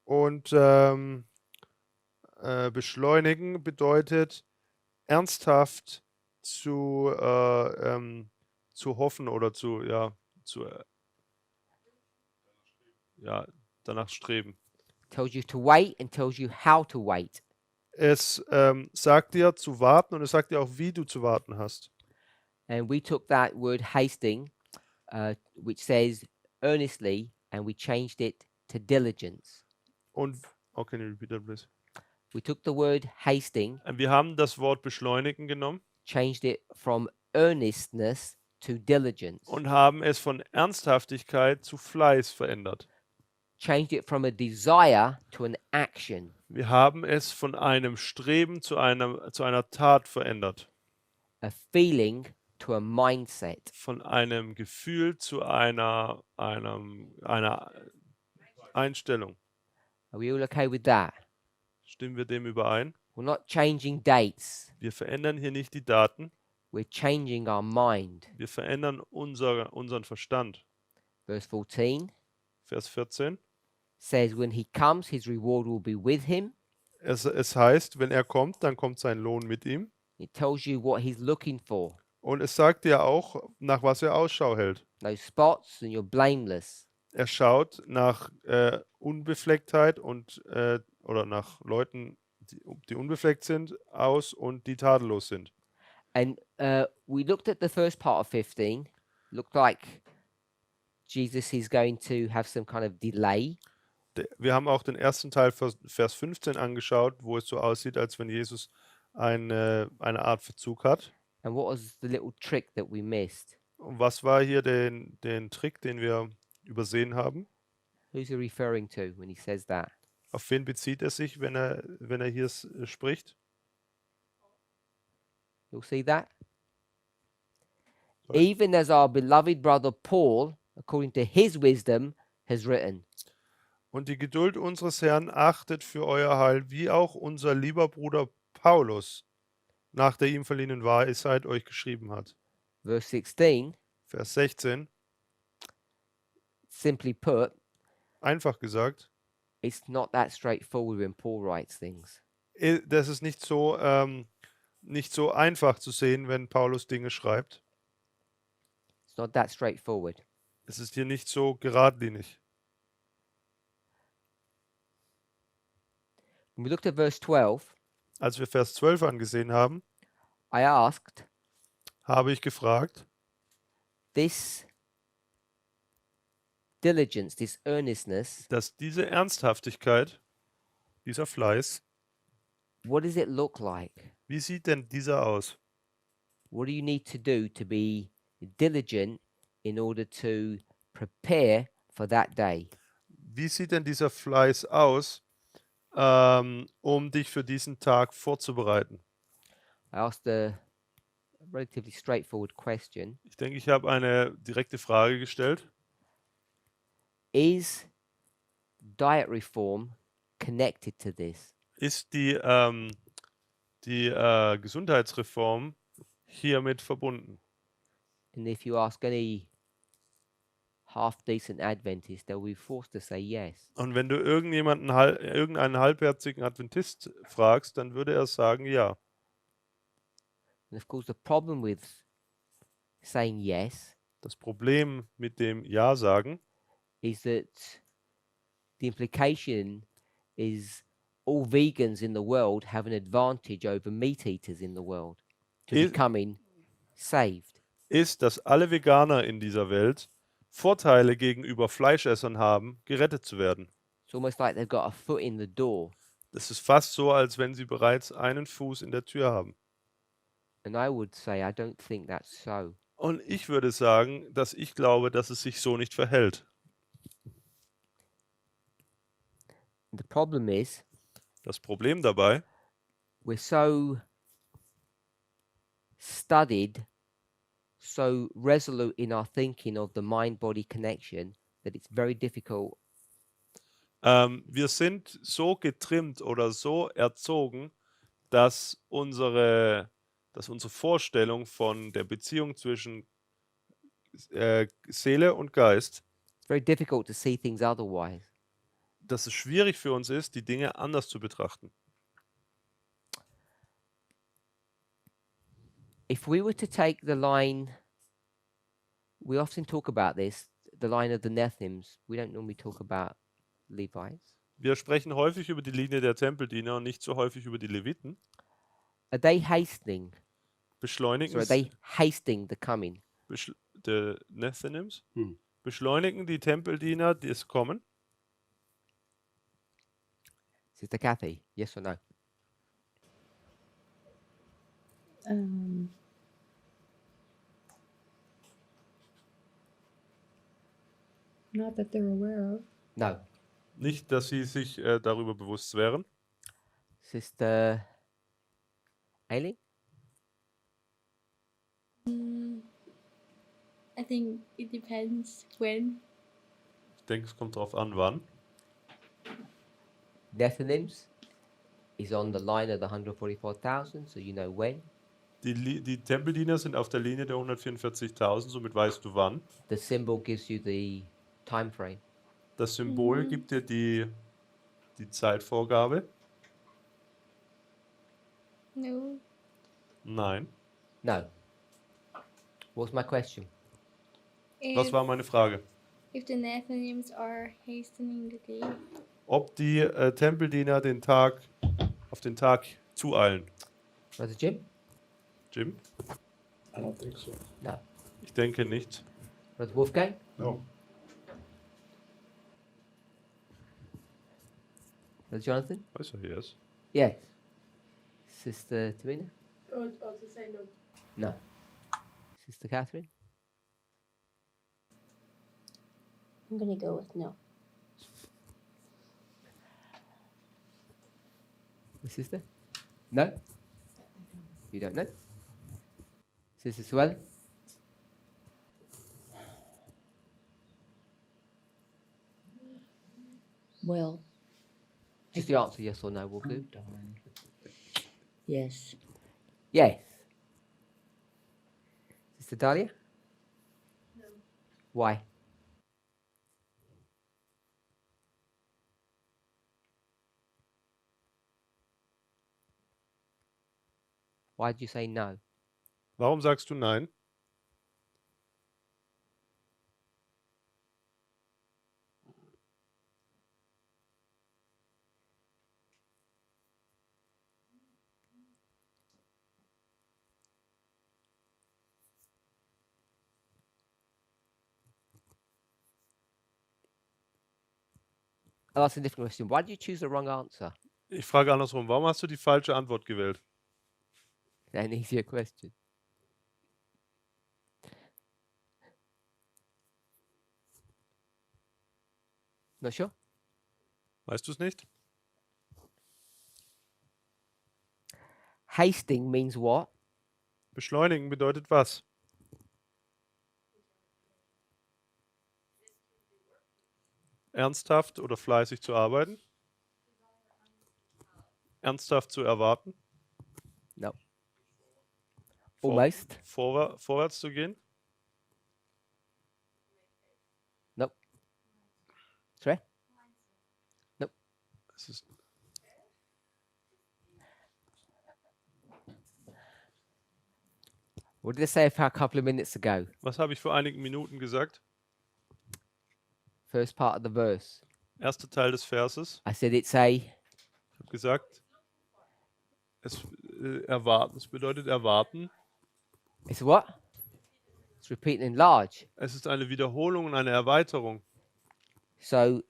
Und beschleunigen bedeutet ernsthaft zu hoffen oder danach streben. tells you to wait and tells you how to wait. Es sagt dir zu warten und es sagt dir auch, wie du zu warten hast. And we took that word hasting, which says earnestly, and we changed it to diligence. Und, can you repeat that, please? We took the word hasting, Wir haben das Wort beschleunigen genommen changed it from earnestness to diligence, und haben es von Ernsthaftigkeit zu Fleiß verändert. changed it from a desire to an action, Wir haben es von einem Streben zu einer Tat verändert. a feeling to a mindset. Von einem Gefühl zu einer Einstellung. Are we all okay with that? Stimmen wir dem überein? We're not changing dates. Wir verändern hier nicht die Daten, We're changing our mind. wir verändern unseren Verstand. Verse 14 Vers 14. says, when he comes, his reward will be with him. Es heißt, wenn er kommt, dann kommt sein Lohn mit ihm. It tells you what he's looking for. Und es sagt dir auch, nach was er Ausschau hält. No spots, and you're blameless. Er schaut nach Unbeflecktheit und oder nach Leuten, die unbefleckt sind, aus und die tadellos sind. And we looked at the first part of 15. Looked like Jesus is going to have some kind of delay. Wir haben auch den ersten Teil Vers 15 angeschaut, wo es so aussieht, als wenn Jesus eine Art Verzug hat. And what was the little trick that we missed? Und was war hier den Trick, den wir übersehen haben? Who's he referring to when he says that? Auf wen bezieht er sich, wenn er hier spricht? You'll see that? Sorry? Even as our beloved brother Paul, according to his wisdom, has written. Und die Geduld unseres Herrn achtet für euer Heil, wie auch unser lieber Bruder Paulus nach der ihm verliehenen Weisheit euch geschrieben hat. Verse 16, Vers 16, simply put, einfach gesagt, it's not that straightforward when Paul writes things. das ist nicht so einfach zu sehen, wenn Paulus Dinge schreibt. It's not that straightforward. Es ist hier nicht so geradlinig. When we looked at verse 12, Als wir Vers 12 angesehen haben, I asked, habe ich gefragt, this diligence, this earnestness, dass diese Ernsthaftigkeit, dieser Fleiß, what does it look like? wie sieht denn dieser aus? What do you need to do to be diligent in order to prepare for that day? Wie sieht denn dieser Fleiß aus, um dich für diesen Tag vorzubereiten? I asked a relatively straightforward question. Ich denke, ich habe eine direkte Frage gestellt. Is diet reform connected to this? Ist die Gesundheitsreform hiermit verbunden? And if you ask any half-decent Adventist, they'll be forced to say yes. Und wenn du irgendeinen halbherzigen Adventist fragst, dann würde er sagen, ja. And of course, the problem with saying yes Das Problem mit dem Ja sagen is that the implication is all vegans in the world have an advantage over meat eaters in the world to Is- becoming saved. ist, dass alle Veganer in dieser Welt Vorteile gegenüber Fleischessern haben, gerettet zu werden. It's almost like they've got a foot in the door. Das ist fast so, als wenn sie bereits einen Fuß in der Tür haben. And I would say I don't think that's so. Und ich würde sagen, dass ich glaube, dass es sich so nicht verhält. The problem is Das Problem dabei, we're so studied, so resolute in our thinking of the mind-body connection that it's very difficult wir sind so getrimmt oder so erzogen, dass unsere Vorstellung von der Beziehung zwischen Seele und Geist, it's very difficult to see things otherwise. dass es schwierig für uns ist, die Dinge anders zu betrachten. If we were to take the line, we often talk about this, the line of the Nethims. We don't normally talk about Levites. Wir sprechen häufig über die Linie der Tempeldiener und nicht so häufig über die Leviten. Are they hastening? Beschleunigen, So are they hasting the coming? the Nethinims? Hm. Beschleunigen die Tempeldiener das Kommen? Sister Kathy, yes or no? Not that they're aware of. No. Nicht, dass sie sich darüber bewusst wären. Sister Aileen? I think it depends when. Ich denke, es kommt darauf an, wann. Nethinims is on the line of the 144,000, so you know when. Die Tempeldiener sind auf der Linie der 144.000, somit weißt du wann. The symbol gives you the time frame. Das Symbol gibt dir die Zeitvorgabe. No. Nein. No. What's my question? Was war meine Frage? If the Nethinims are hastening the day. Ob die Tempeldiener auf den Tag zueilen. Brother Jim? Jim? I don't think so. No. Ich denke nicht. Brother Wolfgang? No. Brother Jonathan? Weiß er, yes. Yes. Sister Tamina? I would also say no. No. Sister Catherine? I'm gonna go with no. My sister? No? You don't know? Sister Suelle? Well, Just the answer yes or no will do. darn. Yes. Yes. Sister Dahlia? No. Why? Why did you say no? Warum sagst du nein? I'll ask a different question. Why did you choose the wrong answer? Ich frage andersrum, warum hast du die falsche Antwort gewählt? An easier question. Not sure? Weißt du es nicht? Hasting means what? Beschleunigen bedeutet was? Ernsthaft oder fleißig zu arbeiten? Ernsthaft zu erwarten? No. Almost. Vorwärts zu gehen? Das ist, What did I say a couple of minutes ago? was habe ich vor einigen Minuten gesagt? First part of the verse. Erster Teil des Verses. I said it's a Ich habe gesagt, erwarten. Es bedeutet erwarten. it's a what? It's repeat and enlarge. Es ist eine Wiederholung und eine Erweiterung. So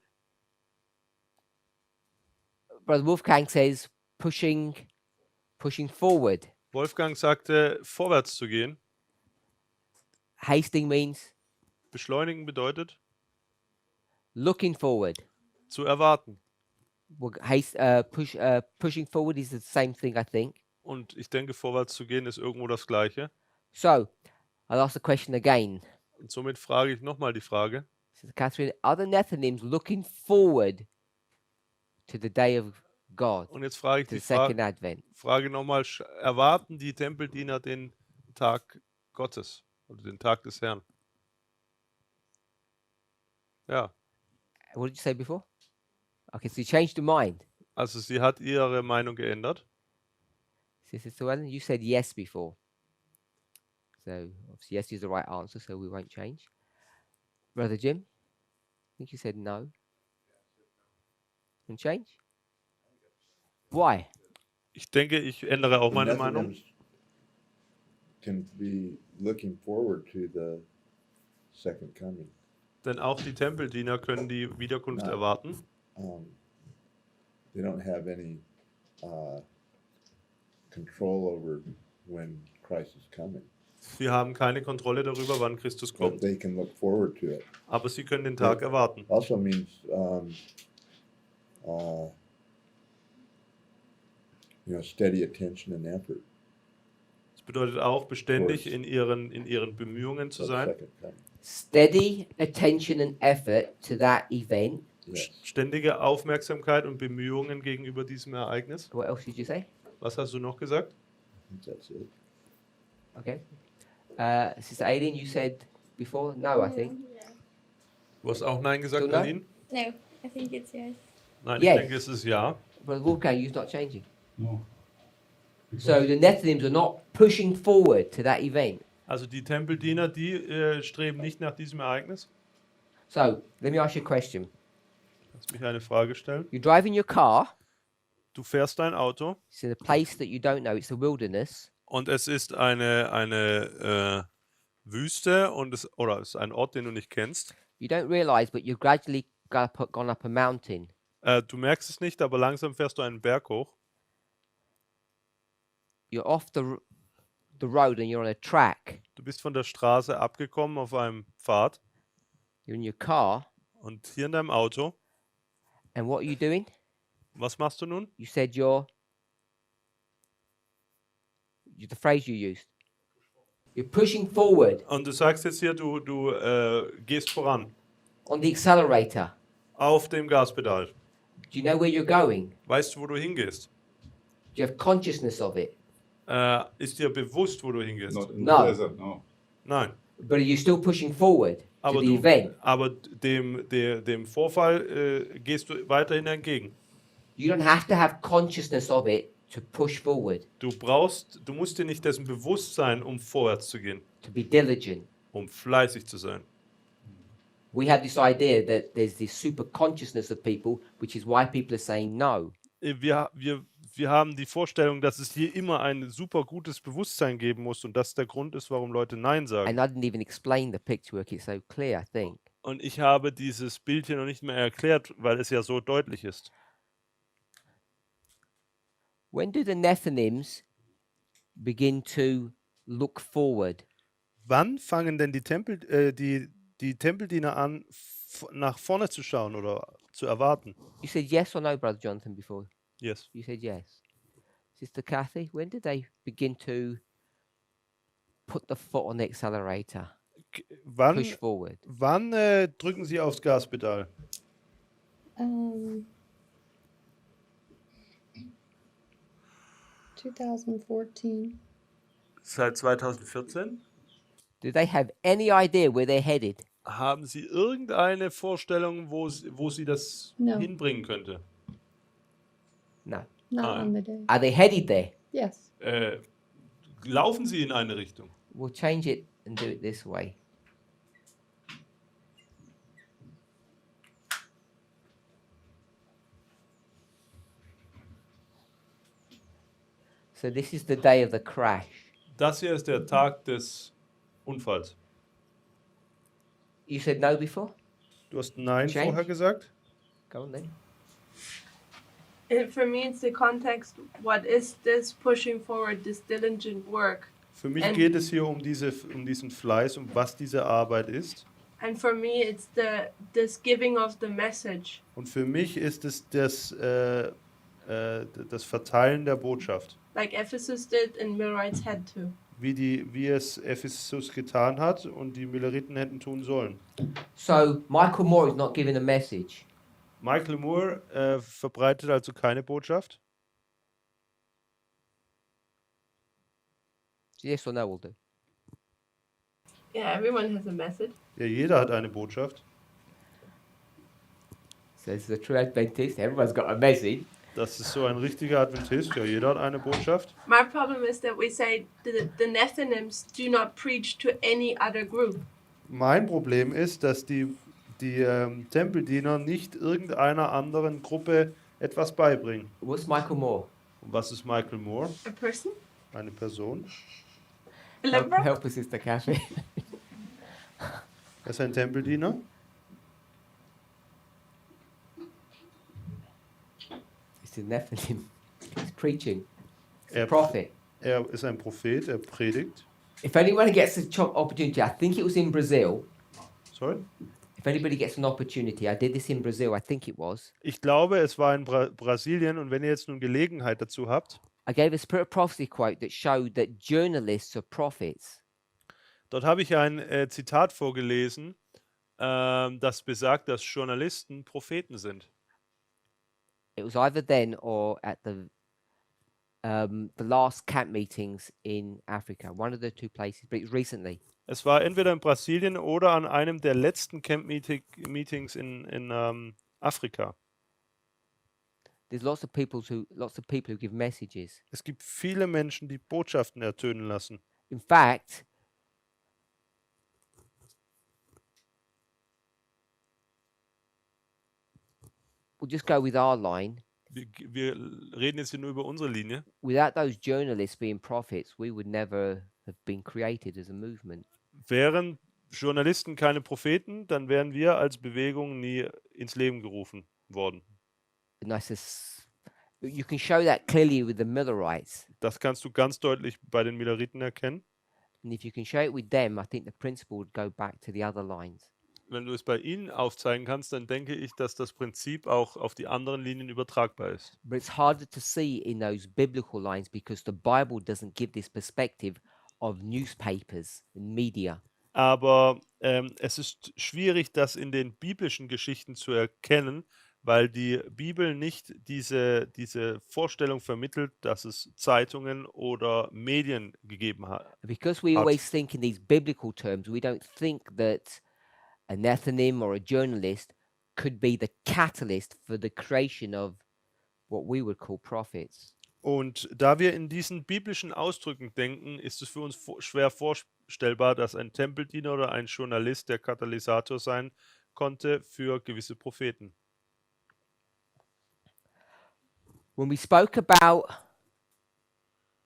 Brother Wolfgang says pushing forward. Wolfgang sagte, vorwärts zu gehen. Hasting means Beschleunigen bedeutet, looking forward. zu erwarten. Well, pushing forward is the same thing, I think. Und ich denke, vorwärts zu gehen ist irgendwo das Gleiche. So I'll ask the question again. Und somit frage ich nochmal die Frage, Sister Catherine, are the Nethinims looking forward to the day of God, und jetzt frage ich to die the second Advent? Frage nochmal, erwarten die Tempeldiener den Tag Gottes oder den Tag des Herrn? Ja, What did you say before? Okay, so you changed your mind. also sie hat ihre Meinung geändert. Sister Suellen, you said yes before. So obviously yes is the right answer, so we won't change. Brother Jim, I think you said no. And change? Why? Ich denke, ich ändere auch The meine Meinung. Nethinims can be looking forward to the second coming. Denn auch die Tempeldiener können die Wiederkunft Ja. erwarten. They don't have any control over when Christ is coming, Sie haben keine Kontrolle darüber, wann Christus but kommt, they can look forward to it. aber sie können den Tag erwarten. Also means steady attention and effort Das bedeutet auch, beständig in ihren Bemühungen zu for the sein, second coming. Steady attention and effort to that event. Yes. ständige Aufmerksamkeit und Bemühungen gegenüber diesem Ereignis. What else did you say? Was hast du noch gesagt? I think that's it. Okay. Sister Aileen, you said before? No, I think. Du hast auch Nein gesagt, Du Nein? Aline? No, I think it's yes. Nein, Yes. ich denke, es ist ja. Brother Wolfgang, you're not changing. No. So the Nethinims are not pushing forward to that event. Also die Tempeldiener, die streben nicht nach diesem Ereignis. So let me ask you a question. Lass mich eine Frage stellen. You're driving your car. Du fährst dein Auto It's in a place that you don't know. It's the wilderness. und es ist eine Wüste und es ist ein Ort, den du nicht kennst. You don't realize, but you've gradually gone up a mountain. Du merkst es nicht, aber langsam fährst du einen Berg hoch. You're off the road and you're on a track. Du bist von der Straße abgekommen auf einem Pfad You're in your car. und hier in deinem Auto. And what are you doing? Was machst du nun? You said the phrase you used. You're pushing forward Und du sagst jetzt hier, du gehst voran on the accelerator. auf dem Gaspedal. Do you know where you're going? Weißt du, wo du hingehst? Do you have consciousness of it? Ist dir bewusst, wo du hingehst? Not in No. the desert, no. Nein. But are you still pushing forward to Aber, the event? dem Vorfall gehst du weiterhin entgegen. You don't have to have consciousness of it to push forward, Du musst dir nicht dessen bewusst sein, um vorwärts zu gehen, to be diligent. um fleißig zu sein. We have this idea that there's this super consciousness of people, which is why people are saying no. Wir haben die Vorstellung, dass es hier immer ein super gutes Bewusstsein geben muss und das der Grund ist, warum Leute Nein sagen. And I didn't even explain the picture work. It's so clear, I think. Und ich habe dieses Bild hier noch nicht mehr erklärt, weil es ja so deutlich ist. When do the Nethinims begin to look forward? Wann fangen denn die Tempeldiener an, nach vorne zu schauen oder zu erwarten? You said yes or no, Brother Jonathan, before. Yes. You said yes. Sister Kathy, when did they begin to put the foot on the accelerator, push forward? Wann drücken Sie aufs Gaspedal? 2014. Seit 2014? Do they have any idea where they're headed? Haben Sie irgendeine Vorstellung, wo sie das No. hinbringen könnte? No. Not Ah. on the day. Are they headed there? Yes. Laufen sie in eine Richtung? We'll change it and do it this way. So this is the day of the crash. Das hier ist der Tag des Unfalls. You said no before? Du hast Nein Change? vorher gesagt? Go on then. For me, it's the context. What is this pushing forward, this diligent work? Für mich And- geht es hier um diesen Fleiß, um was diese Arbeit ist. And for me, it's this giving of the message. Und für mich ist es das Verteilen der Botschaft, Like Ephesus did and Millwrights had to. wie es Ephesus getan hat und die Milleriten hätten tun sollen. So Michael Moore is not giving a message. Michael Moore verbreitet also keine Botschaft. Yes or no will do. Yeah, everyone has a message. Ja, jeder hat eine Botschaft. Says the true Adventist. Everyone's got a message. Das ist so ein richtiger Adventist. Ja, jeder hat eine Botschaft. My problem is that we say the Nethinims do not preach to any other group. Mein Problem ist, dass die Tempeldiener nicht irgendeiner anderen Gruppe etwas beibringen. What's Michael Moore? Und was ist Michael Moore? A person? Eine Person. A Help, leper? help us, Sister Kathy. Er ist ein Tempeldiener. It's a Nephilim. He's preaching. He's a Er, prophet. er ist ein Prophet, er predigt. If anyone gets an opportunity, I think it was in Brazil. Sorry? If anybody gets an opportunity, I did this in Brazil, I think it was. Ich glaube, es war in Brasilien und wenn ihr jetzt nun Gelegenheit dazu habt, I gave a Spirit of Prophecy quote that showed that journalists are prophets. dort habe ich ein Zitat vorgelesen, das besagt, dass Journalisten Propheten sind. It was either then or at the last camp meetings in Africa, one of the two places, but it was recently. Es war entweder in Brasilien oder an einem der letzten Camp-Meetings in Afrika. There's lots of people who give messages. Es gibt viele Menschen, die Botschaften ertönen lassen. In fact, we'll just go with our line. Wir reden jetzt hier nur über unsere Linie. Without those journalists being prophets, we would never have been created as a movement. Wären Journalisten keine Propheten, dann wären wir als Bewegung nie ins Leben gerufen worden. And I says, you can show that clearly with the Millerites. Das kannst du ganz deutlich bei den Milleriten erkennen. And if you can show it with them, I think the principle would go back to the other lines. Wenn du es bei ihnen aufzeigen kannst, dann denke ich, dass das Prinzip auch auf die anderen Linien übertragbar ist. But it's harder to see in those biblical lines because the Bible doesn't give this perspective of newspapers and media. Aber es ist schwierig, das in den biblischen Geschichten zu erkennen, weil die Bibel nicht diese Vorstellung vermittelt, dass es Zeitungen oder Medien gegeben hat. Because we Hard. always think in these biblical terms, we don't think that a Nethinim or a journalist could be the catalyst for the creation of what we would call prophets. Und da wir in diesen biblischen Ausdrücken denken, ist es für uns schwer vorstellbar, dass ein Tempeldiener oder ein Journalist der Katalysator sein konnte für gewisse Propheten. When we spoke about,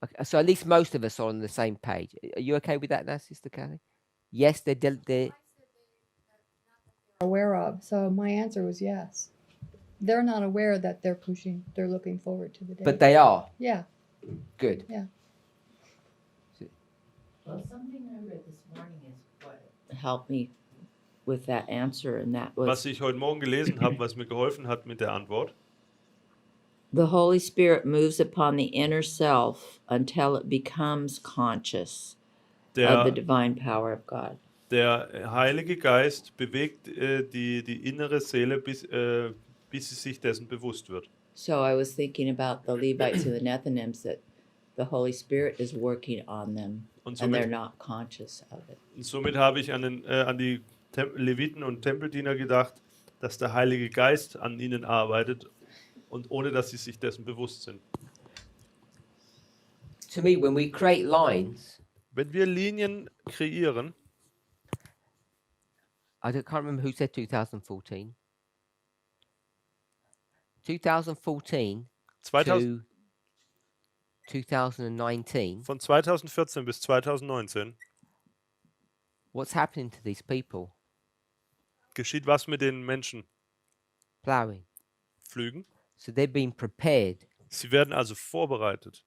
okay, so at least most of us are on the same page. Are you okay with that now, Sister Kathy? Yes, they're Aware of. So my answer was yes. They're not aware that they're looking forward to the day. but they are. Yeah. Good. Well, something I read this morning is what helped me with that answer, and that Was was ich heute Morgen gelesen habe, was mir geholfen hat mit der Antwort. the Holy Spirit moves upon the inner self until it becomes conscious of the Der, divine power of God. der Heilige Geist bewegt die innere Seele, bis sie sich dessen bewusst wird. So I was thinking about the Levites and the Nethinims, that the Holy Spirit is working on them, Und and they're somit, not conscious of it. somit habe ich an die Leviten und Tempeldiener gedacht, dass der Heilige Geist an ihnen arbeitet und ohne dass sie sich dessen bewusst sind. To me, when we create lines, Wenn wir Linien kreieren, can't remember who said 2014. 2014 2000, to 2019. von 2014 bis 2019, What's happening to these people? geschieht was mit den Menschen? Plowing. Flügen. So they've been prepared. Sie werden also vorbereitet.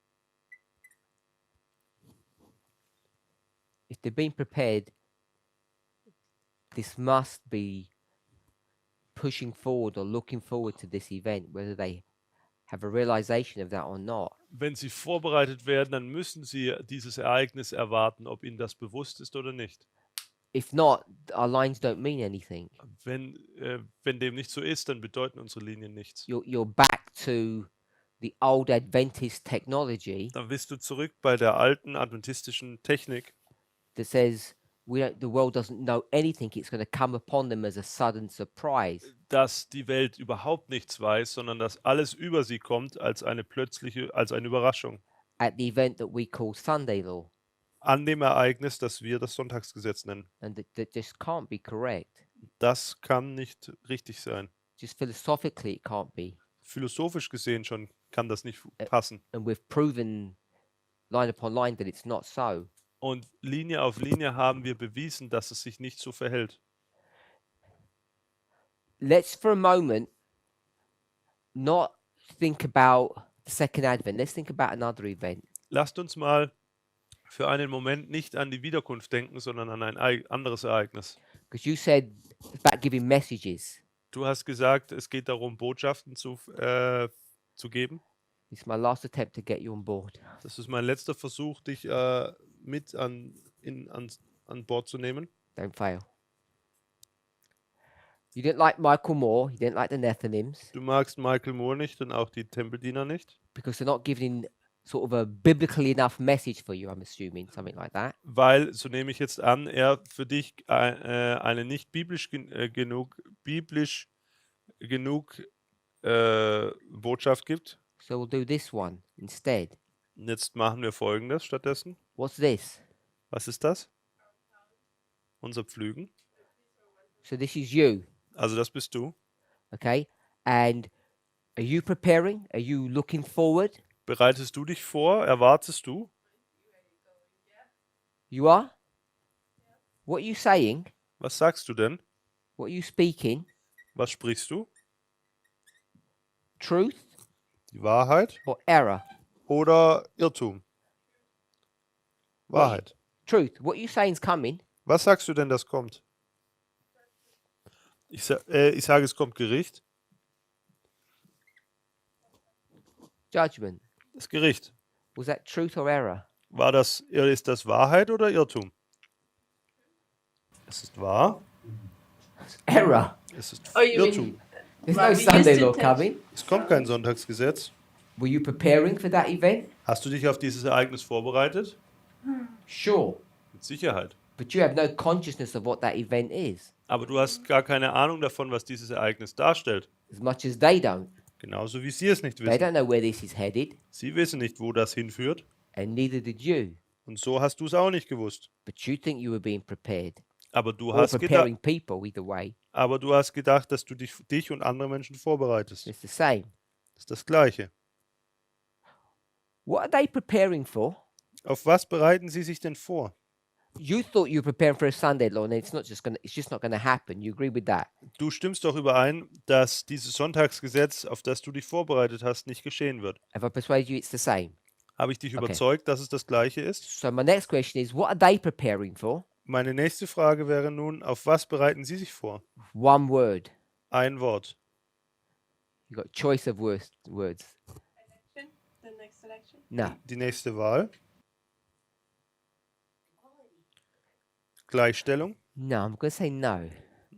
If they've been prepared, this must be pushing forward or looking forward to this event, whether they have a realization of that or not. Wenn sie vorbereitet werden, dann müssen sie dieses Ereignis erwarten, ob ihnen das bewusst ist oder nicht. If not, our lines don't mean anything. Wenn dem nicht so ist, dann bedeuten unsere Linien nichts. You're back to the old Adventist technology Dann bist du zurück bei der alten adventistischen Technik, that says the world doesn't know anything. It's going to come upon them as a sudden surprise. dass die Welt überhaupt nichts weiß, sondern dass alles über sie kommt als eine Überraschung. At the event that we call Sunday law, An dem Ereignis, das wir das Sonntagsgesetz nennen. and that just can't be correct. Das kann nicht richtig sein. Just philosophically, it can't be. Philosophisch gesehen schon kann das nicht passen. And we've proven line upon line that it's not so. Und Linie auf Linie haben wir bewiesen, dass es sich nicht so verhält. Let's for a moment not think about the second advent. Let's think about another event. Lasst uns mal für einen Moment nicht an die Wiederkunft denken, sondern an ein anderes Ereignis. Because you said about giving messages. Du hast gesagt, es geht darum, Botschaften zu geben. It's my last attempt to get you on board. Das ist mein letzter Versuch, dich mit an Bord zu nehmen. Don't fail. You didn't like Michael Moore. You didn't like the Nethinims Du magst Michael Moore nicht und auch die Tempeldiener nicht, because they're not giving sort of a biblically enough message for you, I'm assuming, something like that. weil, so nehme ich jetzt an, er für dich eine nicht biblisch genug Botschaft gibt. So we'll do this one instead. Und jetzt machen wir Folgendes stattdessen. What's this? Was ist das? Unser Pflügen. So this is you, Also das bist du. okay? And are you preparing? Are you looking forward? Bereitest du dich vor? Erwartest du? You are? What are you saying? Was sagst du denn? What are you speaking? Was sprichst du? Truth Die Wahrheit or error? oder Irrtum? Wahrheit. Truth. What you saying is coming. Was sagst du denn, das kommt? Ich sage, es kommt Gericht. Judgment. Das Gericht. Was that truth or error? Ist das Wahrheit oder Irrtum? Es ist wahr. Error. Es ist Oh, you Irrtum. mean There's Right, no we Sunday used to law take- coming. Es kommt kein Sonntagsgesetz. Were you preparing for that event? Hast du dich auf dieses Ereignis vorbereitet? Sure. Mit Sicherheit. But you have no consciousness of what that event is, Aber du hast gar keine Ahnung davon, was dieses Ereignis darstellt. as much as they don't. Genauso wie sie es nicht They wissen. don't know where this is headed, Sie wissen nicht, wo das hinführt. and neither did you. Und so hast du es auch nicht gewusst. But you think you were being prepared, Aber du or hast preparing people, either way. gedacht, dass du dich und andere Menschen vorbereitest. It's the same. Das ist das Gleiche. What are they preparing for? Auf was bereiten sie sich denn vor? You thought you were preparing for a Sunday law, and it's just not gonna happen. You agree with that? Du stimmst doch überein, dass dieses Sonntagsgesetz, auf das du dich vorbereitet hast, nicht geschehen wird. Have I persuaded you it's the same? Habe ich dich Okay. überzeugt, dass es das Gleiche ist? So my next question is, what are they preparing for? Meine nächste Frage wäre nun, auf was bereiten Sie sich vor? One word. Ein Wort. You got choice of words. election? The next election? No. Die nächste Wahl. Gleichstellung. No, I'm going to say no.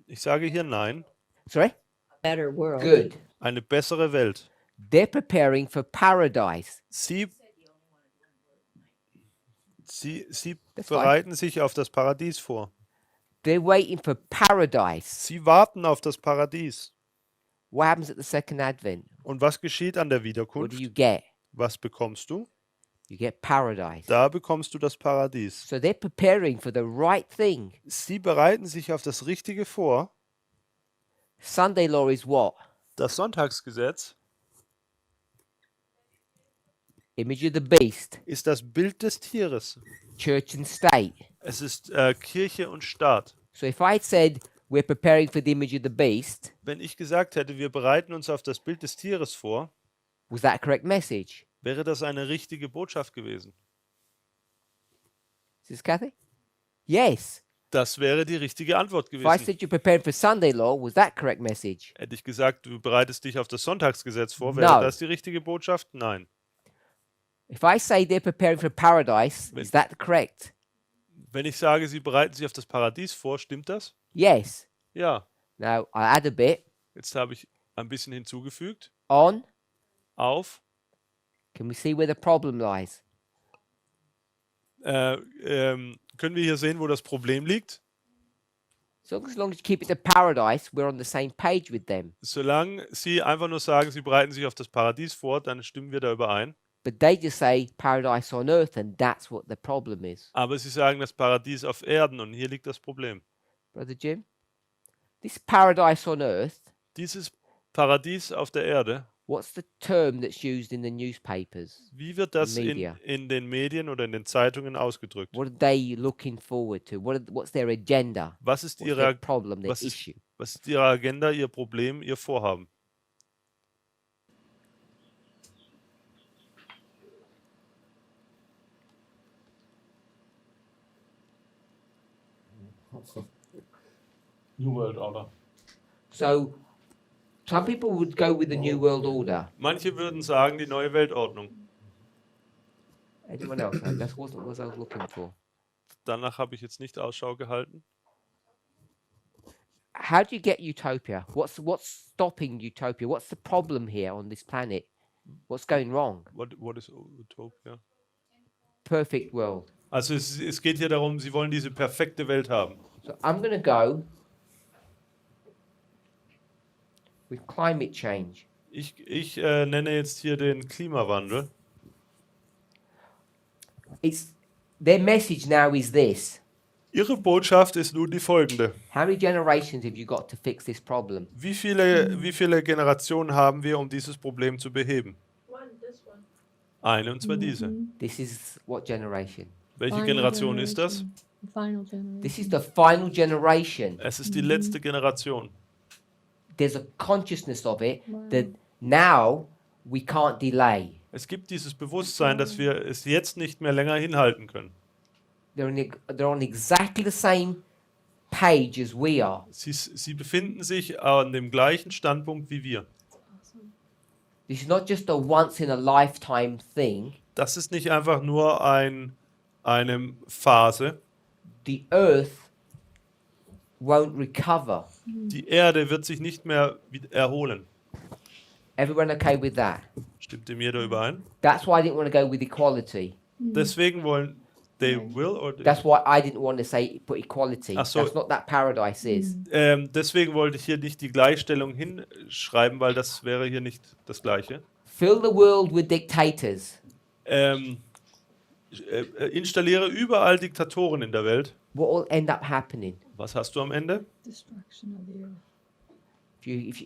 Ich sage hier nein. Sorry? Better world. Good. Eine bessere Welt. They're preparing for paradise. Sie That's fine. bereiten sich auf das Paradies vor. They're waiting for paradise. Sie warten auf das Paradies. What happens at the second advent? Und was geschieht an der What do Wiederkunft? you get? Was bekommst du? You get paradise. Da bekommst du das Paradies. So they're preparing for the right thing. Sie bereiten sich auf das Richtige vor. Sunday law is what? Das Sonntagsgesetz Image of the beast, ist das Bild des Tieres. church and state. Es ist Kirche und Staat. So if I had said we're preparing for the image of the beast, Wenn ich gesagt hätte, wir bereiten uns auf das Bild des Tieres vor, was that a correct message? wäre das eine richtige Botschaft gewesen. Is this Kathy? Yes. Das wäre die richtige Antwort If I gewesen. said you're preparing for Sunday law, was that correct message? Hätte ich gesagt, du bereitest dich auf das Sonntagsgesetz vor, wäre No. das die richtige Botschaft? Nein. If I say they're preparing for paradise, is that correct? Wenn ich sage, sie bereiten sich auf das Paradies vor, stimmt das? Yes. Ja. Now I add a bit Jetzt habe ich ein bisschen hinzugefügt. on. Auf. Can we see where the problem lies? Können wir hier sehen, wo das Problem liegt? So as long as you keep it to paradise, we're on the same page with them. Solange sie einfach nur sagen, sie bereiten sich auf das Paradies vor, dann stimmen wir da überein. But they just say paradise on earth, and that's what the problem is. Aber sie sagen das Paradies auf Erden und hier liegt das Problem. Brother Jim? This paradise on earth, Dieses Paradies auf der Erde, what's the term that's used in the newspapers? wie wird das Media. in den Medien oder in den Zeitungen ausgedrückt? What are they looking forward to? What's their agenda? Was ist What's their ihre, problem, their was ist- issue? was ist ihre Agenda, ihr Problem, ihr Vorhaben? New World Order. So some people would go with the New World Order. Manche würden sagen, die neue Weltordnung. Anyone else? That wasn't what I was looking for. Danach habe ich jetzt nicht Ausschau gehalten. How do you get utopia? What's stopping utopia? What's the problem here on this planet? What's going wrong? What is Utopia? Perfect world. Also es geht hier darum, sie wollen diese perfekte Welt haben. So I'm going to go with climate change. Ich nenne jetzt hier den Klimawandel. It's their message now is this. Ihre Botschaft ist nun die folgende. How many generations have you got to fix this problem? Wie viele Generationen haben wir, um dieses Problem zu beheben? This one. Eine, und zwar diese. This is what generation? Welche Final Generation ist das? generation. The final generation. This is the final generation. Es ist die letzte Generation. There's a consciousness of it that now we can't delay. Es gibt dieses Bewusstsein, dass wir es jetzt nicht mehr länger hinhalten können. They're on exactly the same page as we are. Sie befinden sich an dem gleichen Standpunkt wie wir. This is not just a once in a lifetime thing. Das ist nicht einfach nur eine Phase. The earth won't recover. Die Erde wird sich nicht mehr erholen. Everyone okay with that? Stimmt ihr mir da überein? That's why I didn't want to go with equality. Deswegen wollen they will or That's why I didn't want to say put equality. Ach so. That's not that paradise is. deswegen wollte ich hier nicht die Gleichstellung hinschreiben, weil das wäre hier nicht das Gleiche. Fill the world with dictators. Installiere überall Diktatoren in der Welt. What will end up happening? Was hast du am Ende? Destruction of the earth.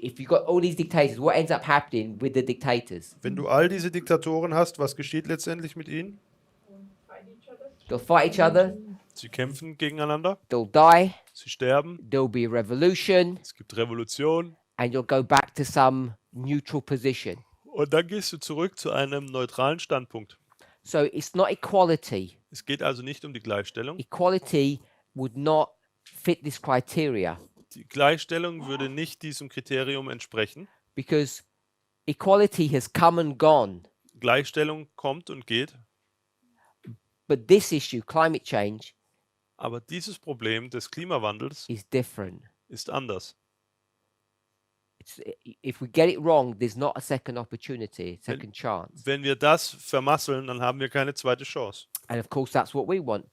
If you got all these dictators, what ends up happening with the dictators? Wenn du all diese Diktatoren hast, was geschieht letztendlich mit ihnen? Fight each other. They'll fight each other. Sie kämpfen gegeneinander, They'll die. sie sterben, There'll be a revolution, es gibt Revolution and you'll go back to some neutral position. und dann gehst du zurück zu einem neutralen Standpunkt. So it's not equality. Es geht also nicht um die Gleichstellung. Equality would not fit this criteria Die Gleichstellung würde nicht diesem Kriterium entsprechen. because equality has come and gone. Gleichstellung kommt und geht, But this issue, climate change, aber dieses Problem des Klimawandels is different. ist anders. If we get it wrong, there's not a second opportunity, second chance. Wenn wir das vermasseln, dann haben wir keine zweite Chance. And of course, that's what we want.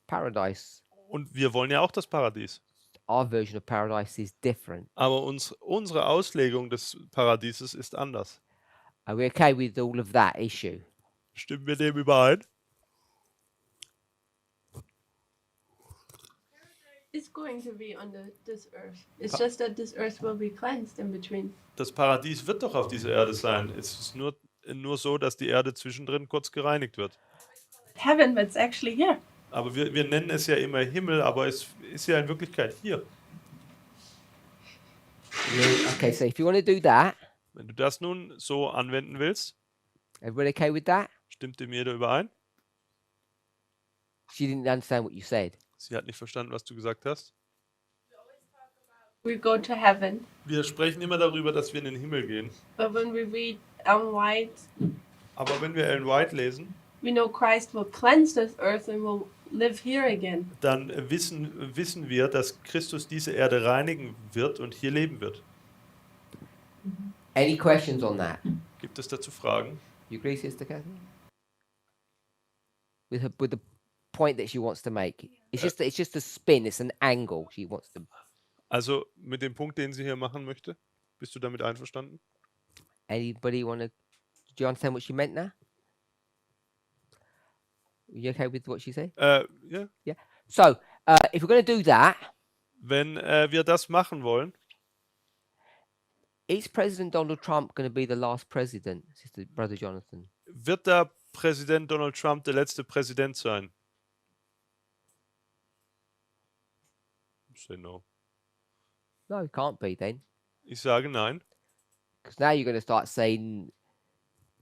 Paradise. Und wir wollen ja auch das Paradies. Our version of paradise is different. Aber unsere Auslegung des Paradieses ist anders. Are we okay with all of that issue? Stimmen wir dem überein? It's going to be on this earth. It's just that this earth will be cleansed in between. Das Paradies wird doch auf dieser Erde sein. Es ist nur so, dass die Erde zwischendrin kurz gereinigt wird. Heaven, but it's actually here. Aber wir nennen es ja immer Himmel, aber es ist ja in Wirklichkeit hier. Okay, so if you want to do that, Wenn du das nun so anwenden willst, everybody okay with that? stimmt dem jeder überein? She didn't understand what you said. Sie hat nicht verstanden, was du gesagt hast. We go to heaven, Wir sprechen immer darüber, dass wir in den Himmel gehen. but when we read Ellen White, Aber wenn wir Ellen White lesen, we know Christ will cleanse this earth and will live here again. dann wissen wir, dass Christus diese Erde reinigen wird und hier leben wird. Any questions on that? Gibt es dazu Fragen? You agree, Sister Catherine? With the point that she wants to make. It's just a spin, it's an angle she wants to. Also mit dem Punkt, den sie hier machen möchte, bist du damit einverstanden? Anybody want to? Do you understand what she meant now? You okay with what she said? Ja. So, if we're going to do that, Wenn wir das machen wollen, is President Donald Trump going to be the last president, Sister Brother Jonathan? wird da Präsident Donald Trump der letzte Präsident sein? Say no. No, it can't be then, Ich sage nein. because now you're going to start saying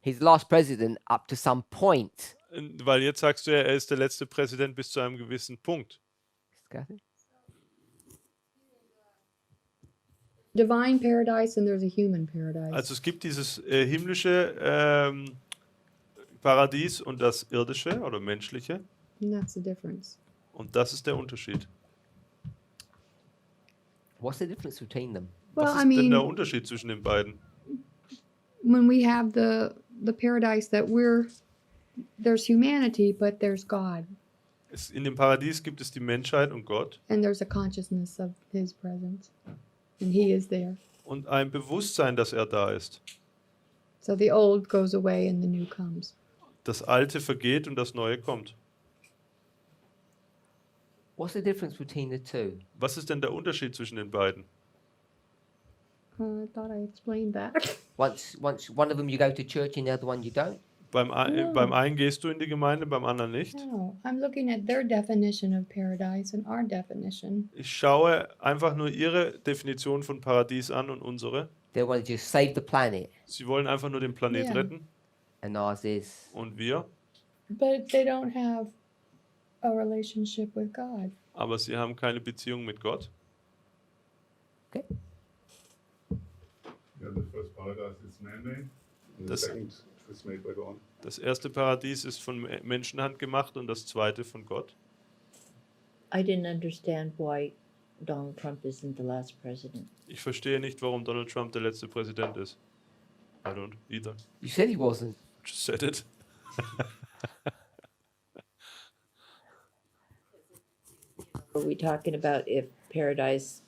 he's the last president up to some point. Weil jetzt sagst du ja, er ist der letzte Präsident bis zu einem gewissen Punkt. Sister Catherine? Divine paradise and there's a human paradise. Also es gibt dieses himmlische Paradies und das irdische oder menschliche. And that's the difference. Und das ist der Unterschied. What's the difference between them? Well, Was ist I denn der mean, Unterschied zwischen den beiden? when we have the paradise that there's humanity, but there's God, In dem Paradies gibt es die Menschheit und Gott and there's a consciousness of His presence, and He is there. und ein Bewusstsein, dass er da ist. So the old goes away and the new comes. Das Alte vergeht und das Neue kommt. What's the difference between the two? Was ist denn der Unterschied zwischen den beiden? I thought I explained that. Once one of them you go to church and the other one you don't. Beim einen gehst du in die Gemeinde, beim anderen nicht. No, I'm looking at their definition of paradise and our definition. Ich schaue einfach nur ihre Definition von Paradies an und unsere. They want to just save the planet, Sie wollen einfach nur den Planet Ja. retten. and ours is Und wir. But they don't have a relationship with God. Aber sie haben keine Beziehung mit Gott. okay. Yeah, the first paradise is man-made, and the Das- second is made by God. Das erste Paradies ist von Menschenhand gemacht und das zweite von Gott. I didn't understand why Donald Trump isn't the last president. Ich verstehe nicht, warum Donald Trump der letzte Präsident ist. I don't either. You said he wasn't. Just said it. Are we talking about if paradise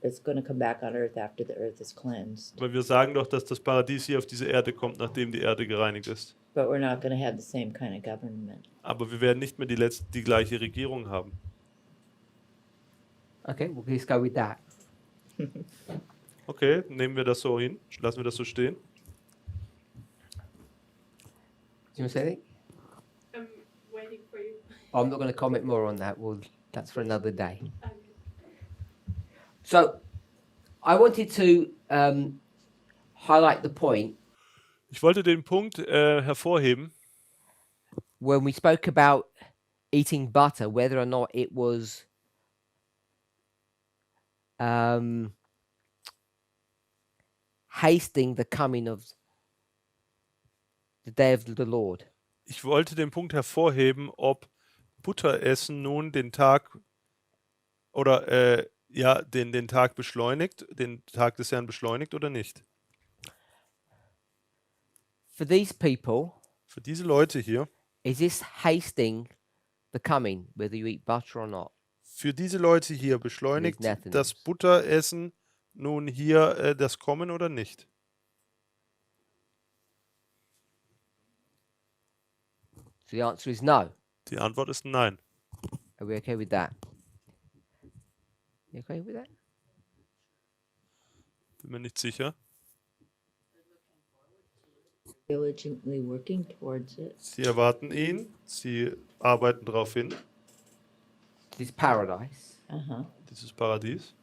it's going to come back on earth after the earth is cleansed? Weil wir sagen doch, dass das Paradies hier auf diese Erde kommt, nachdem die Erde gereinigt ist. But we're not going to have the same kind of government. Aber wir werden nicht mehr die gleiche Regierung haben. Okay, well, let's go with that. Okay, nehmen wir das so hin. Lassen wir das so stehen. Do you want to say anything? I'm waiting for you. I'm not going to comment more on that. Well, that's for another day. So, I wanted to highlight the point Ich wollte den Punkt hervorheben, when we spoke about eating butter, whether or not it was hasting the coming of the day of the Lord. Ich wollte den Punkt hervorheben, ob Butteressen nun den Tag oder den Tag beschleunigt, den Tag des Herrn beschleunigt oder nicht. For these people, Für diese Leute hier, is this hasting the coming, whether you eat butter or not? für diese Leute hier beschleunigt nothing das else. Butteressen nun hier das Kommen oder nicht? So the answer is no. Die Antwort ist nein. Are we okay with that? You okay with that? Bin mir nicht sicher. Diligently working towards it. Sie erwarten ihn, sie arbeiten darauf hin, This paradise. Uh-huh. dieses Paradies.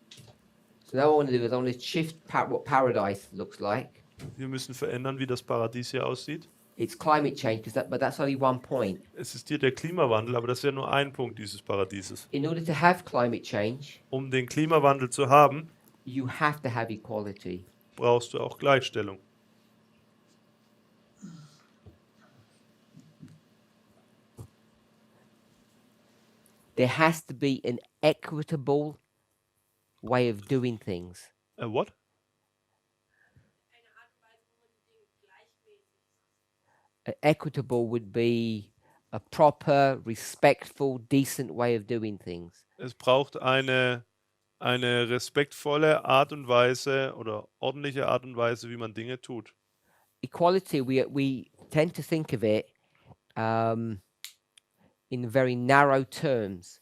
So now what I want to do is I want to shift what paradise looks like. Wir müssen verändern, wie das Paradies hier aussieht. It's climate change, but that's only one point. Es ist hier der Klimawandel, aber das ist ja nur ein Punkt dieses Paradieses. In order to have climate change, Um den Klimawandel zu haben, you have to have equality. brauchst du auch Gleichstellung. There has to be an equitable way of doing things. What? Equitable would be a proper, respectful, decent way of doing things. Es braucht eine respektvolle Art und Weise oder ordentliche Art und Weise, wie man Dinge tut. Equality, we tend to think of it in very narrow terms.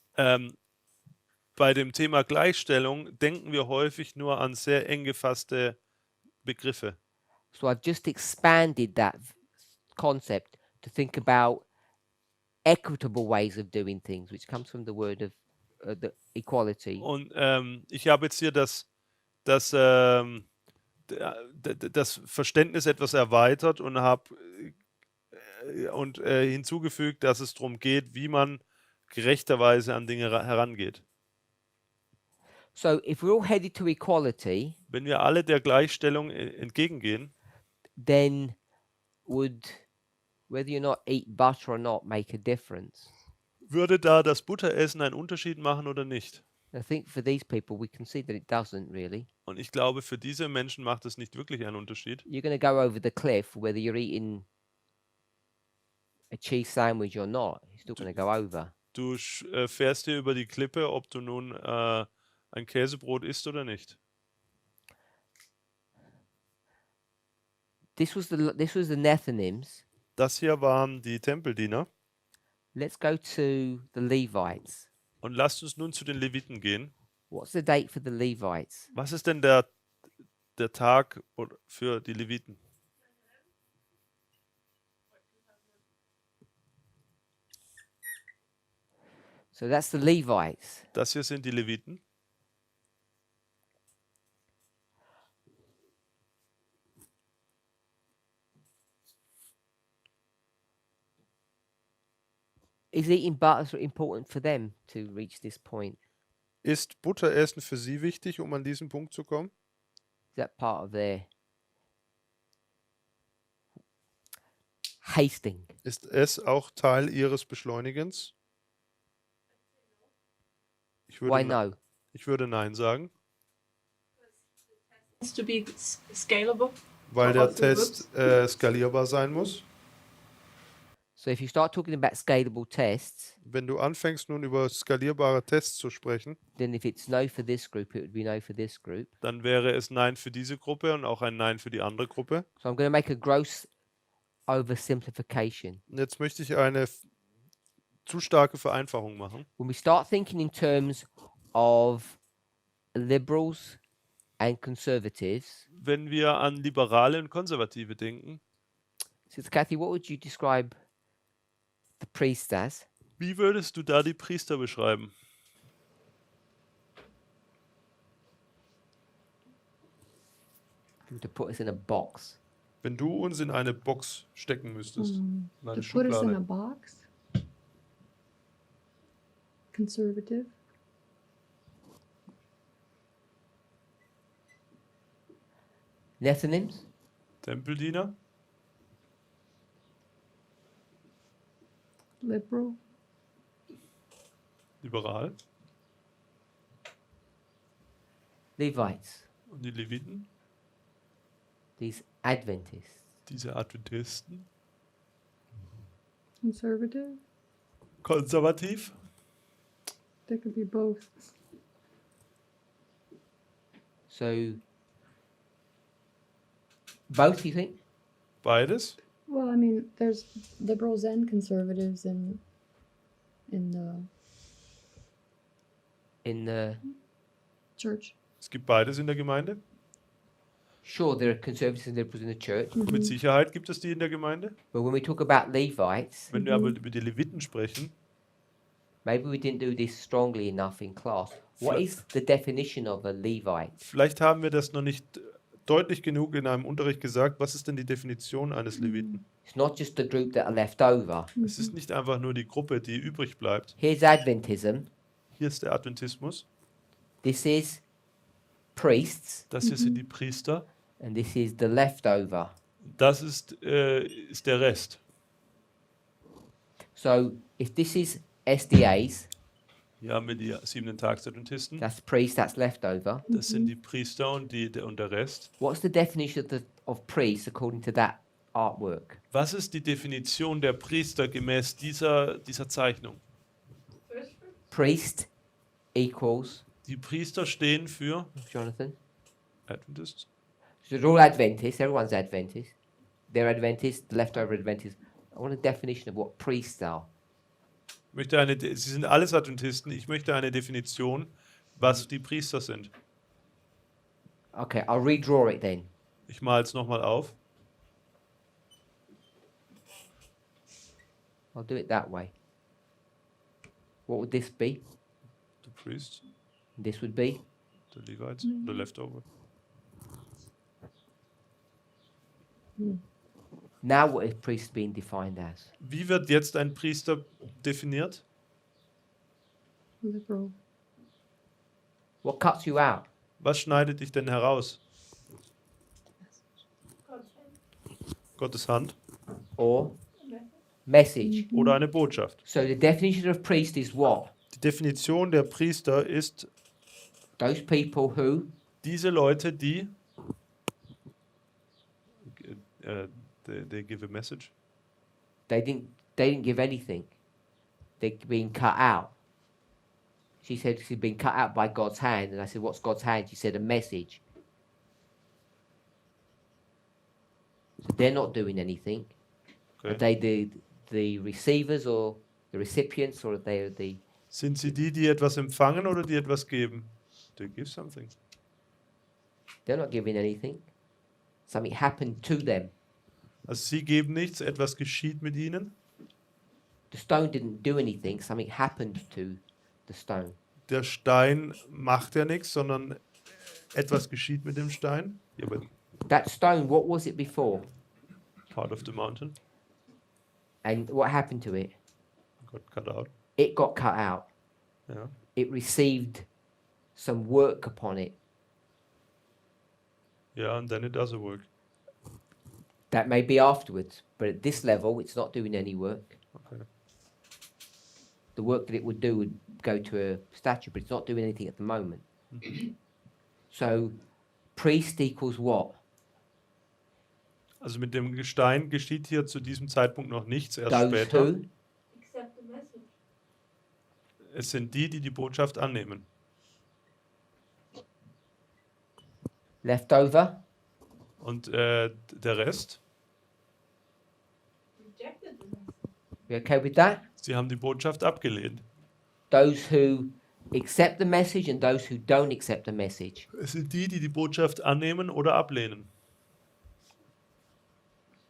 Bei dem Thema Gleichstellung denken wir häufig nur an sehr eng gefasste Begriffe. So I've just expanded that concept to think about equitable ways of doing things, which comes from the word of the equality. Und ich habe jetzt hier das Verständnis etwas erweitert und habe hinzugefügt, dass es darum geht, wie man gerechterweise an Dinge herangeht. So if we're all headed to equality, Wenn wir alle der Gleichstellung entgegengehen, then would whether you not eat butter or not make a difference? würde da das Butteressen einen Unterschied machen oder nicht? I think for these people we can see that it doesn't really. Und ich glaube, für diese Menschen macht es nicht wirklich einen Unterschied. You're going to go over the cliff whether you're eating a cheese sandwich or not. You're still going to go over. Du fährst hier über die Klippe, ob du nun ein Käsebrot isst oder nicht. This was the Nethinims. Das hier waren die Tempeldiener. Let's go to the Levites. Und lasst uns nun zu den Leviten gehen. What's the date for the Levites? Was ist denn der Tag für die Leviten? So that's the Levites. Das hier sind die Leviten. Is eating butter important for them to reach this point? Ist Butteressen für sie wichtig, um an diesen Punkt zu kommen? Is that part of their hasting? Ist es auch Teil ihres Beschleunigens? Ich Why würde, no? ich würde Nein sagen, Needs to be scalable. weil For all der the Test skalierbar sein muss. So if you start talking about scalable tests, Wenn du anfängst nun über skalierbare Tests zu sprechen, then if it's no for this group, it would be no for this group. dann wäre es Nein für diese Gruppe und auch ein Nein für die andere Gruppe. So I'm going to make a gross oversimplification. Und jetzt möchte ich eine zu starke Vereinfachung machen. When we start thinking in terms of liberals and conservatives, Wenn wir an Liberale und Konservative denken, so Kathy, what would you describe the priest as? wie würdest du da die Priester beschreiben? To put us in a box. Wenn du uns in eine Box stecken müsstest, in To eine put us in a Schublade. box. Conservative. Nethinims? Tempeldiener, Liberal. liberal. Levites? Und die Leviten, These Adventists? diese Adventisten. Conservative. Konservativ. They could be both. So, both, you think? Beides. Well, I mean, there's liberals and conservatives in the In the church. Es gibt beides in der Gemeinde. sure, there are conservatives and liberals in the church, Mit Sicherheit gibt es die in der Gemeinde. but when we talk about Levites, Wenn wir aber über die Leviten sprechen, maybe we didn't do this strongly enough in class. What Fla- is the definition of a Levite? vielleicht haben wir das noch nicht deutlich genug in einem Unterricht gesagt. Was ist denn die Definition eines Leviten? It's not just the group that are left over. Es ist nicht einfach nur die Gruppe, die übrig bleibt. Here's Adventism. Hier ist der Adventismus. This is priests, Das hier sind die Priester. and this is the leftover. Das ist der Rest. So if this is SDAs, Hier haben wir die 7-Tags-Adventisten. that's priests, that's leftover. Das sind die Priester und der Rest. What's the definition of priests according to that artwork? Was ist die Definition der Priester gemäß dieser Zeichnung? Priest equals, Die Priester stehen für Jonathan? Adventists. So they're all Adventists, everyone's Adventist. They're Adventists, the leftover Adventists. I want a definition of what priests are. Sie sind alles Adventisten. Ich möchte eine Definition, was die Priester sind. Okay, I'll redraw it then. Ich male es nochmal auf. I'll do it that way. What would this be? The priests, This would be? the Levites, the leftover. Now what is priest being defined as? Wie wird jetzt ein Priester definiert? Liberal. What cuts you out? Was schneidet dich denn heraus? Gottes Hand Or message? oder eine Botschaft? So the definition of priest is what? Die Definition der Priester ist Those people who diese Leute, die they give a message. they didn't give anything. They're being cut out. She said she'd been cut out by God's hand, and I said, "What's God's hand?" She said, "A message." So they're not doing anything. Are Okay. they the receivers or the recipients, or are they the? Sind sie die etwas empfangen oder die etwas geben? They give something. They're not giving anything. Something happened to them. Also sie geben nichts, etwas geschieht mit ihnen. The stone didn't do anything. Something happened to the stone. Der Stein macht ja nichts, sondern etwas geschieht mit dem Stein. Ja, but That stone, what was it before? part of the mountain And what happened to it? got cut out. It got cut out. Ja. It received some work upon it. Ja, and then it doesn't work. That may be afterwards, but at this level, it's not doing any work. Okay. The work that it would do would go to a statue, but it's not doing anything at the moment. So, priest equals what? Also mit dem Gestein geschieht hier zu diesem Zeitpunkt noch nichts, erst Those später. who? Accept the message. Es sind die die Botschaft annehmen. Leftover? Und der Rest, Rejected the message. You okay with that? sie haben die Botschaft abgelehnt. Those who accept the message and those who don't accept the message. Es sind die Botschaft annehmen oder ablehnen.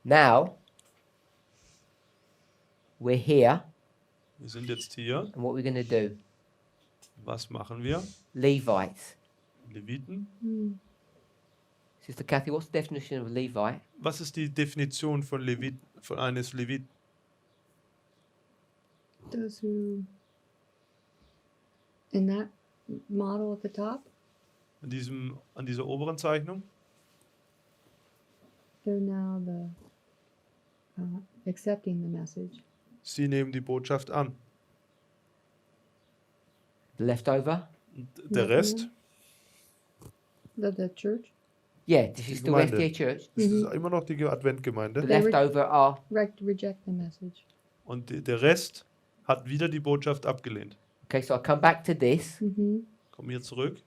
Now, we're here, Wir sind jetzt hier. and what we're going to do? Was machen wir? Levites. Leviten. Sister Kathy, what's the definition of a Levite? Was ist die Definition von eines Leviten? Those who, in that model at the top, An dieser oberen Zeichnung? they're now accepting the message. Sie nehmen die Botschaft an. The leftover? Und der Rest? The church Yeah, this is Die still Gemeinde. FTA Church. Das ist immer noch die Adventgemeinde. The leftover are reject the message. Und der Rest hat wieder die Botschaft abgelehnt. okay. So I'll come back to this. Komm hier zurück.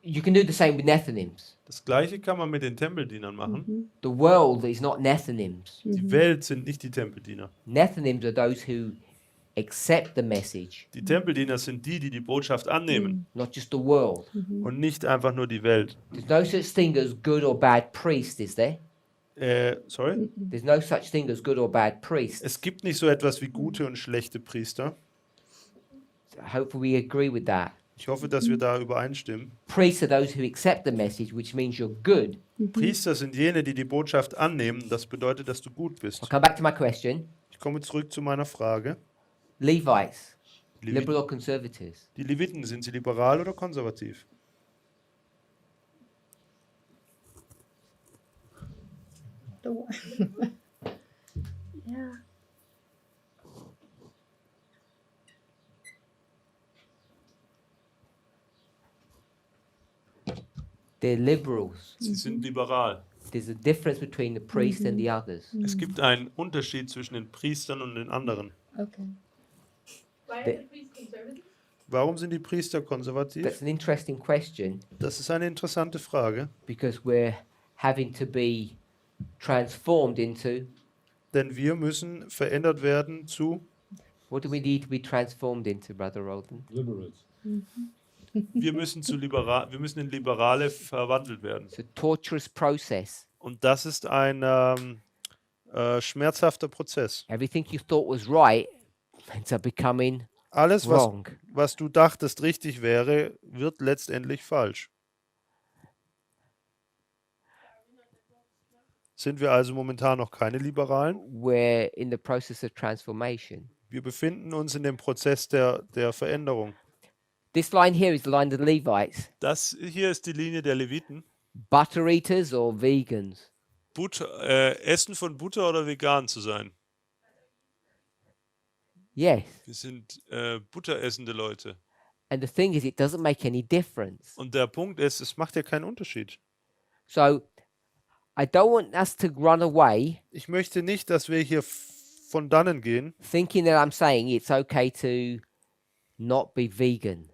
You can do the same with Nethinims. Das gleiche kann man mit den Tempeldienern machen. Mhm. The world is not Nethinims. Die Mhm. Welt sind nicht die Tempelldiener. Nethinims are those who accept the message, Die Tempelldiener sind die, die die Botschaft annehmen not just the world. Mhm. und nicht einfach nur die Welt. There's no such thing as good or bad priest, is there? Sorry? There's no such thing as good or bad priest. Es gibt nicht so etwas wie gute und schlechte Priester. Hopefully we agree with that. Ich hoffe, dass wir da übereinstimmen. Priests are those who accept the message, which means you're good. Priester sind jene, die die Botschaft annehmen. Das bedeutet, dass du gut bist. I'll come back to my question. Ich komme zurück zu meiner Frage. Levites, Levi- liberal or conservatives? Die Leviten, sind sie liberal oder konservativ? The one- Yeah. They're liberals. Sie sind liberal. There's a difference between the priest and the others. Es gibt einen Unterschied zwischen den Priestern und den anderen. Okay. Why are The- the priests conservative? Warum sind die Priester konservativ? That's an interesting question Das ist eine interessante Frage, because we're having to be transformed into denn wir müssen verändert werden zu, what do we need to be transformed into, Brother Roldan? Liberals. wir müssen in Liberale verwandelt werden. It's a torturous process. Und das ist ein schmerzhafter Prozess. Everything you thought was right ends up becoming Alles, wrong. was du dachtest richtig wäre, wird letztendlich falsch. Sind wir also momentan noch keine Liberalen? We're in the process of transformation. Wir befinden uns in dem Prozess der Veränderung. This line here is the line of the Levites. Das hier ist die Linie der Leviten. Butter eaters or vegans? Essen von Butter oder vegan zu sein. Yes. Wir sind butteressende Leute. And the thing is, it doesn't make any difference. Und der Punkt ist, es macht ja keinen Unterschied. So I don't want us to run away Ich möchte nicht, dass wir hier von dannen gehen thinking that I'm saying it's okay to not be vegan.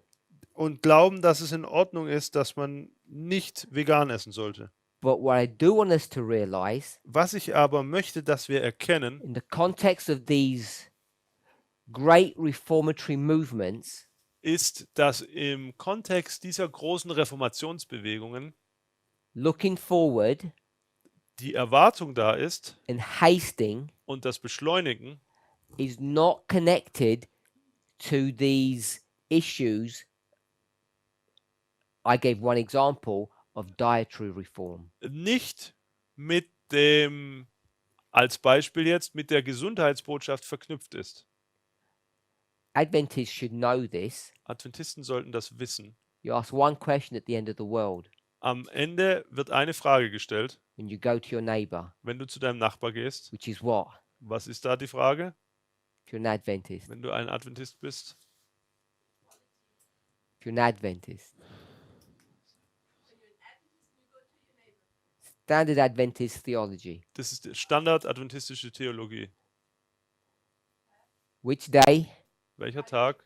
und glauben, dass es in Ordnung ist, dass man nicht vegan essen sollte. But what I do want us to realize Was ich aber möchte, dass wir erkennen, in the context of these great reformatory movements, ist, dass im Kontext dieser großen Reformationsbewegungen looking forward die Erwartung da ist and hasting und das Beschleunigen is not connected to these issues. I gave one example of dietary reform. nicht mit dem, als Beispiel jetzt, mit der Gesundheitsbotschaft verknüpft ist. Adventists should know this. Adventisten sollten das wissen. You ask one question at the end of the world Am Ende wird eine Frage gestellt, when you go to your neighbor, wenn du zu deinem Nachbar gehst. which is what? Was ist da die Frage, If you're an Adventist. wenn du ein Adventist bist? If you're an Adventist. Standard Adventist theology. Das ist die standard-adventistische Theologie. Which day? Welcher Tag?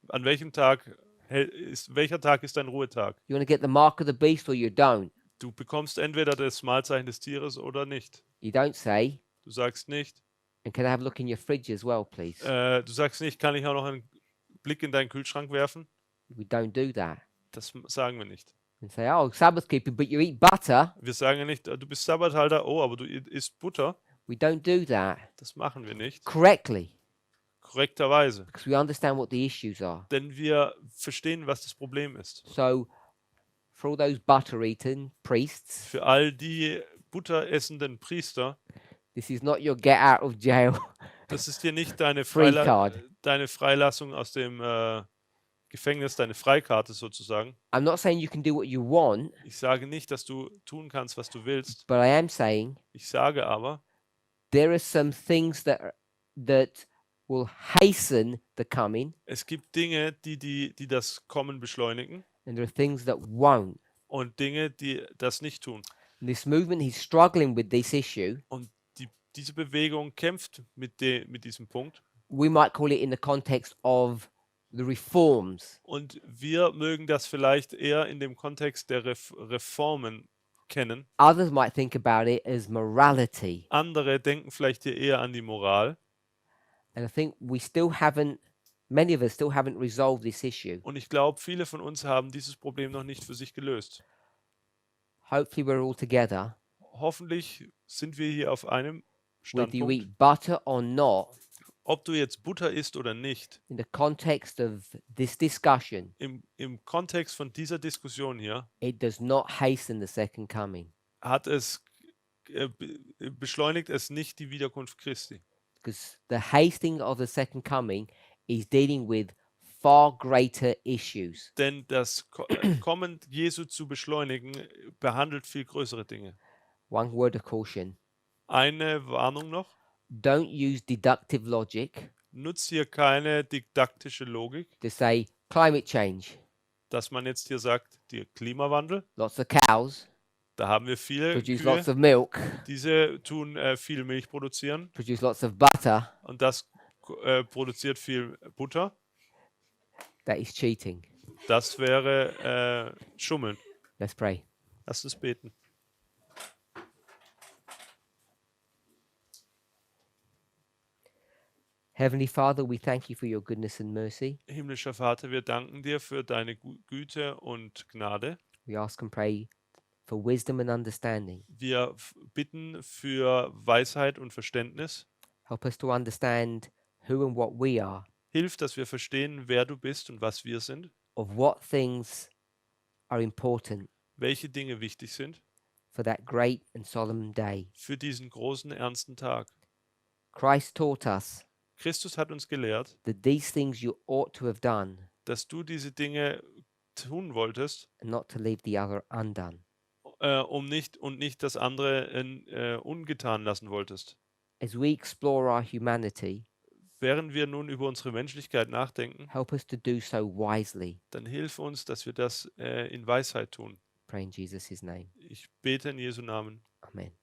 An welchem Tag welcher Tag ist dein Ruhetag? You want to get the mark of the beast or you don't? Du bekommst entweder das Mahlzeichen des Tieres oder nicht. You don't say. Du sagst nicht, And can I have a look in your fridge as well, please? du sagst nicht, kann ich auch noch einen Blick in deinen Kühlschrank werfen? We don't do that. Das sagen wir nicht. And say, oh, Sabbath keeping, but you eat butter. Wir sagen ja nicht, du bist Sabbathalter, oh, aber du isst Butter. We don't do that Das machen wir nicht. correctly Korrekterweise. because we understand what the issues are. Denn wir verstehen, was das Problem ist. So, for all those butter eating priests, Für all die butteressenden Priester, this is not your get out of jail. das ist hier nicht deine, Free card. deine Freilassung aus dem Gefängnis, deine Freikarte sozusagen. I'm not saying you can do what you want, Ich sage nicht, dass du tun kannst, was du willst. but I am saying Ich sage aber, there are some things that will hasten the coming, es gibt Dinge, die das Kommen beschleunigen and there are things that won't. und Dinge, die das nicht tun. And this movement is struggling with this issue. Und diese Bewegung kämpft mit diesem Punkt. We might call it in the context of the reforms. Und wir mögen das vielleicht eher in dem Kontext der Reformen kennen. Others might think about it as morality. Andere denken vielleicht hier eher an die Moral. And I think many of us still haven't resolved this issue. Und ich glaube, viele von uns haben dieses Problem noch nicht für sich gelöst. Hopefully we're all together. Hoffentlich sind wir hier auf einem Whether you Standpunkt. eat butter or not, Ob du jetzt Butter isst oder nicht, in the context of this discussion, im Kontext von dieser Diskussion hier, it does not hasten the second coming. beschleunigt es nicht die Wiederkunft Christi. Because the hastening of the second coming is dealing with far greater issues. Denn das Kommen Jesu zu beschleunigen behandelt viel größere Dinge. One word of caution. Eine Warnung noch. Don't use deductive logic Nutzt hier keine didaktische Logik, to say climate change, dass man jetzt hier sagt, der Klimawandel, lots of cows da haben wir viele produce Kühe, lots of milk, diese tun viel Milch produzieren produce lots of butter. und das produziert viel Butter. That is cheating. Das wäre Schummeln. Let's pray. Lass uns beten. Heavenly Father, we thank you for your goodness and mercy. Himmlischer Vater, wir danken dir für deine Güte und Gnade. We ask and pray for wisdom and understanding. Wir bitten für Weisheit und Verständnis. Help us to understand who and what we are, Hilf, dass wir verstehen, wer du bist und was wir sind, of what things are important welche Dinge wichtig sind for that great and solemn day. für diesen großen, ernsten Tag. Christ taught us Christus hat uns gelehrt, that these things you ought to have done dass du diese Dinge tun wolltest, and not to leave the other undone. nicht das andere ungetan lassen wolltest. As we explore our humanity, Während wir nun über unsere Menschlichkeit nachdenken, help us to do so wisely. dann hilf uns, dass wir das in Weisheit tun. Pray in Jesus' name. Ich bete in Jesu Namen. Amen.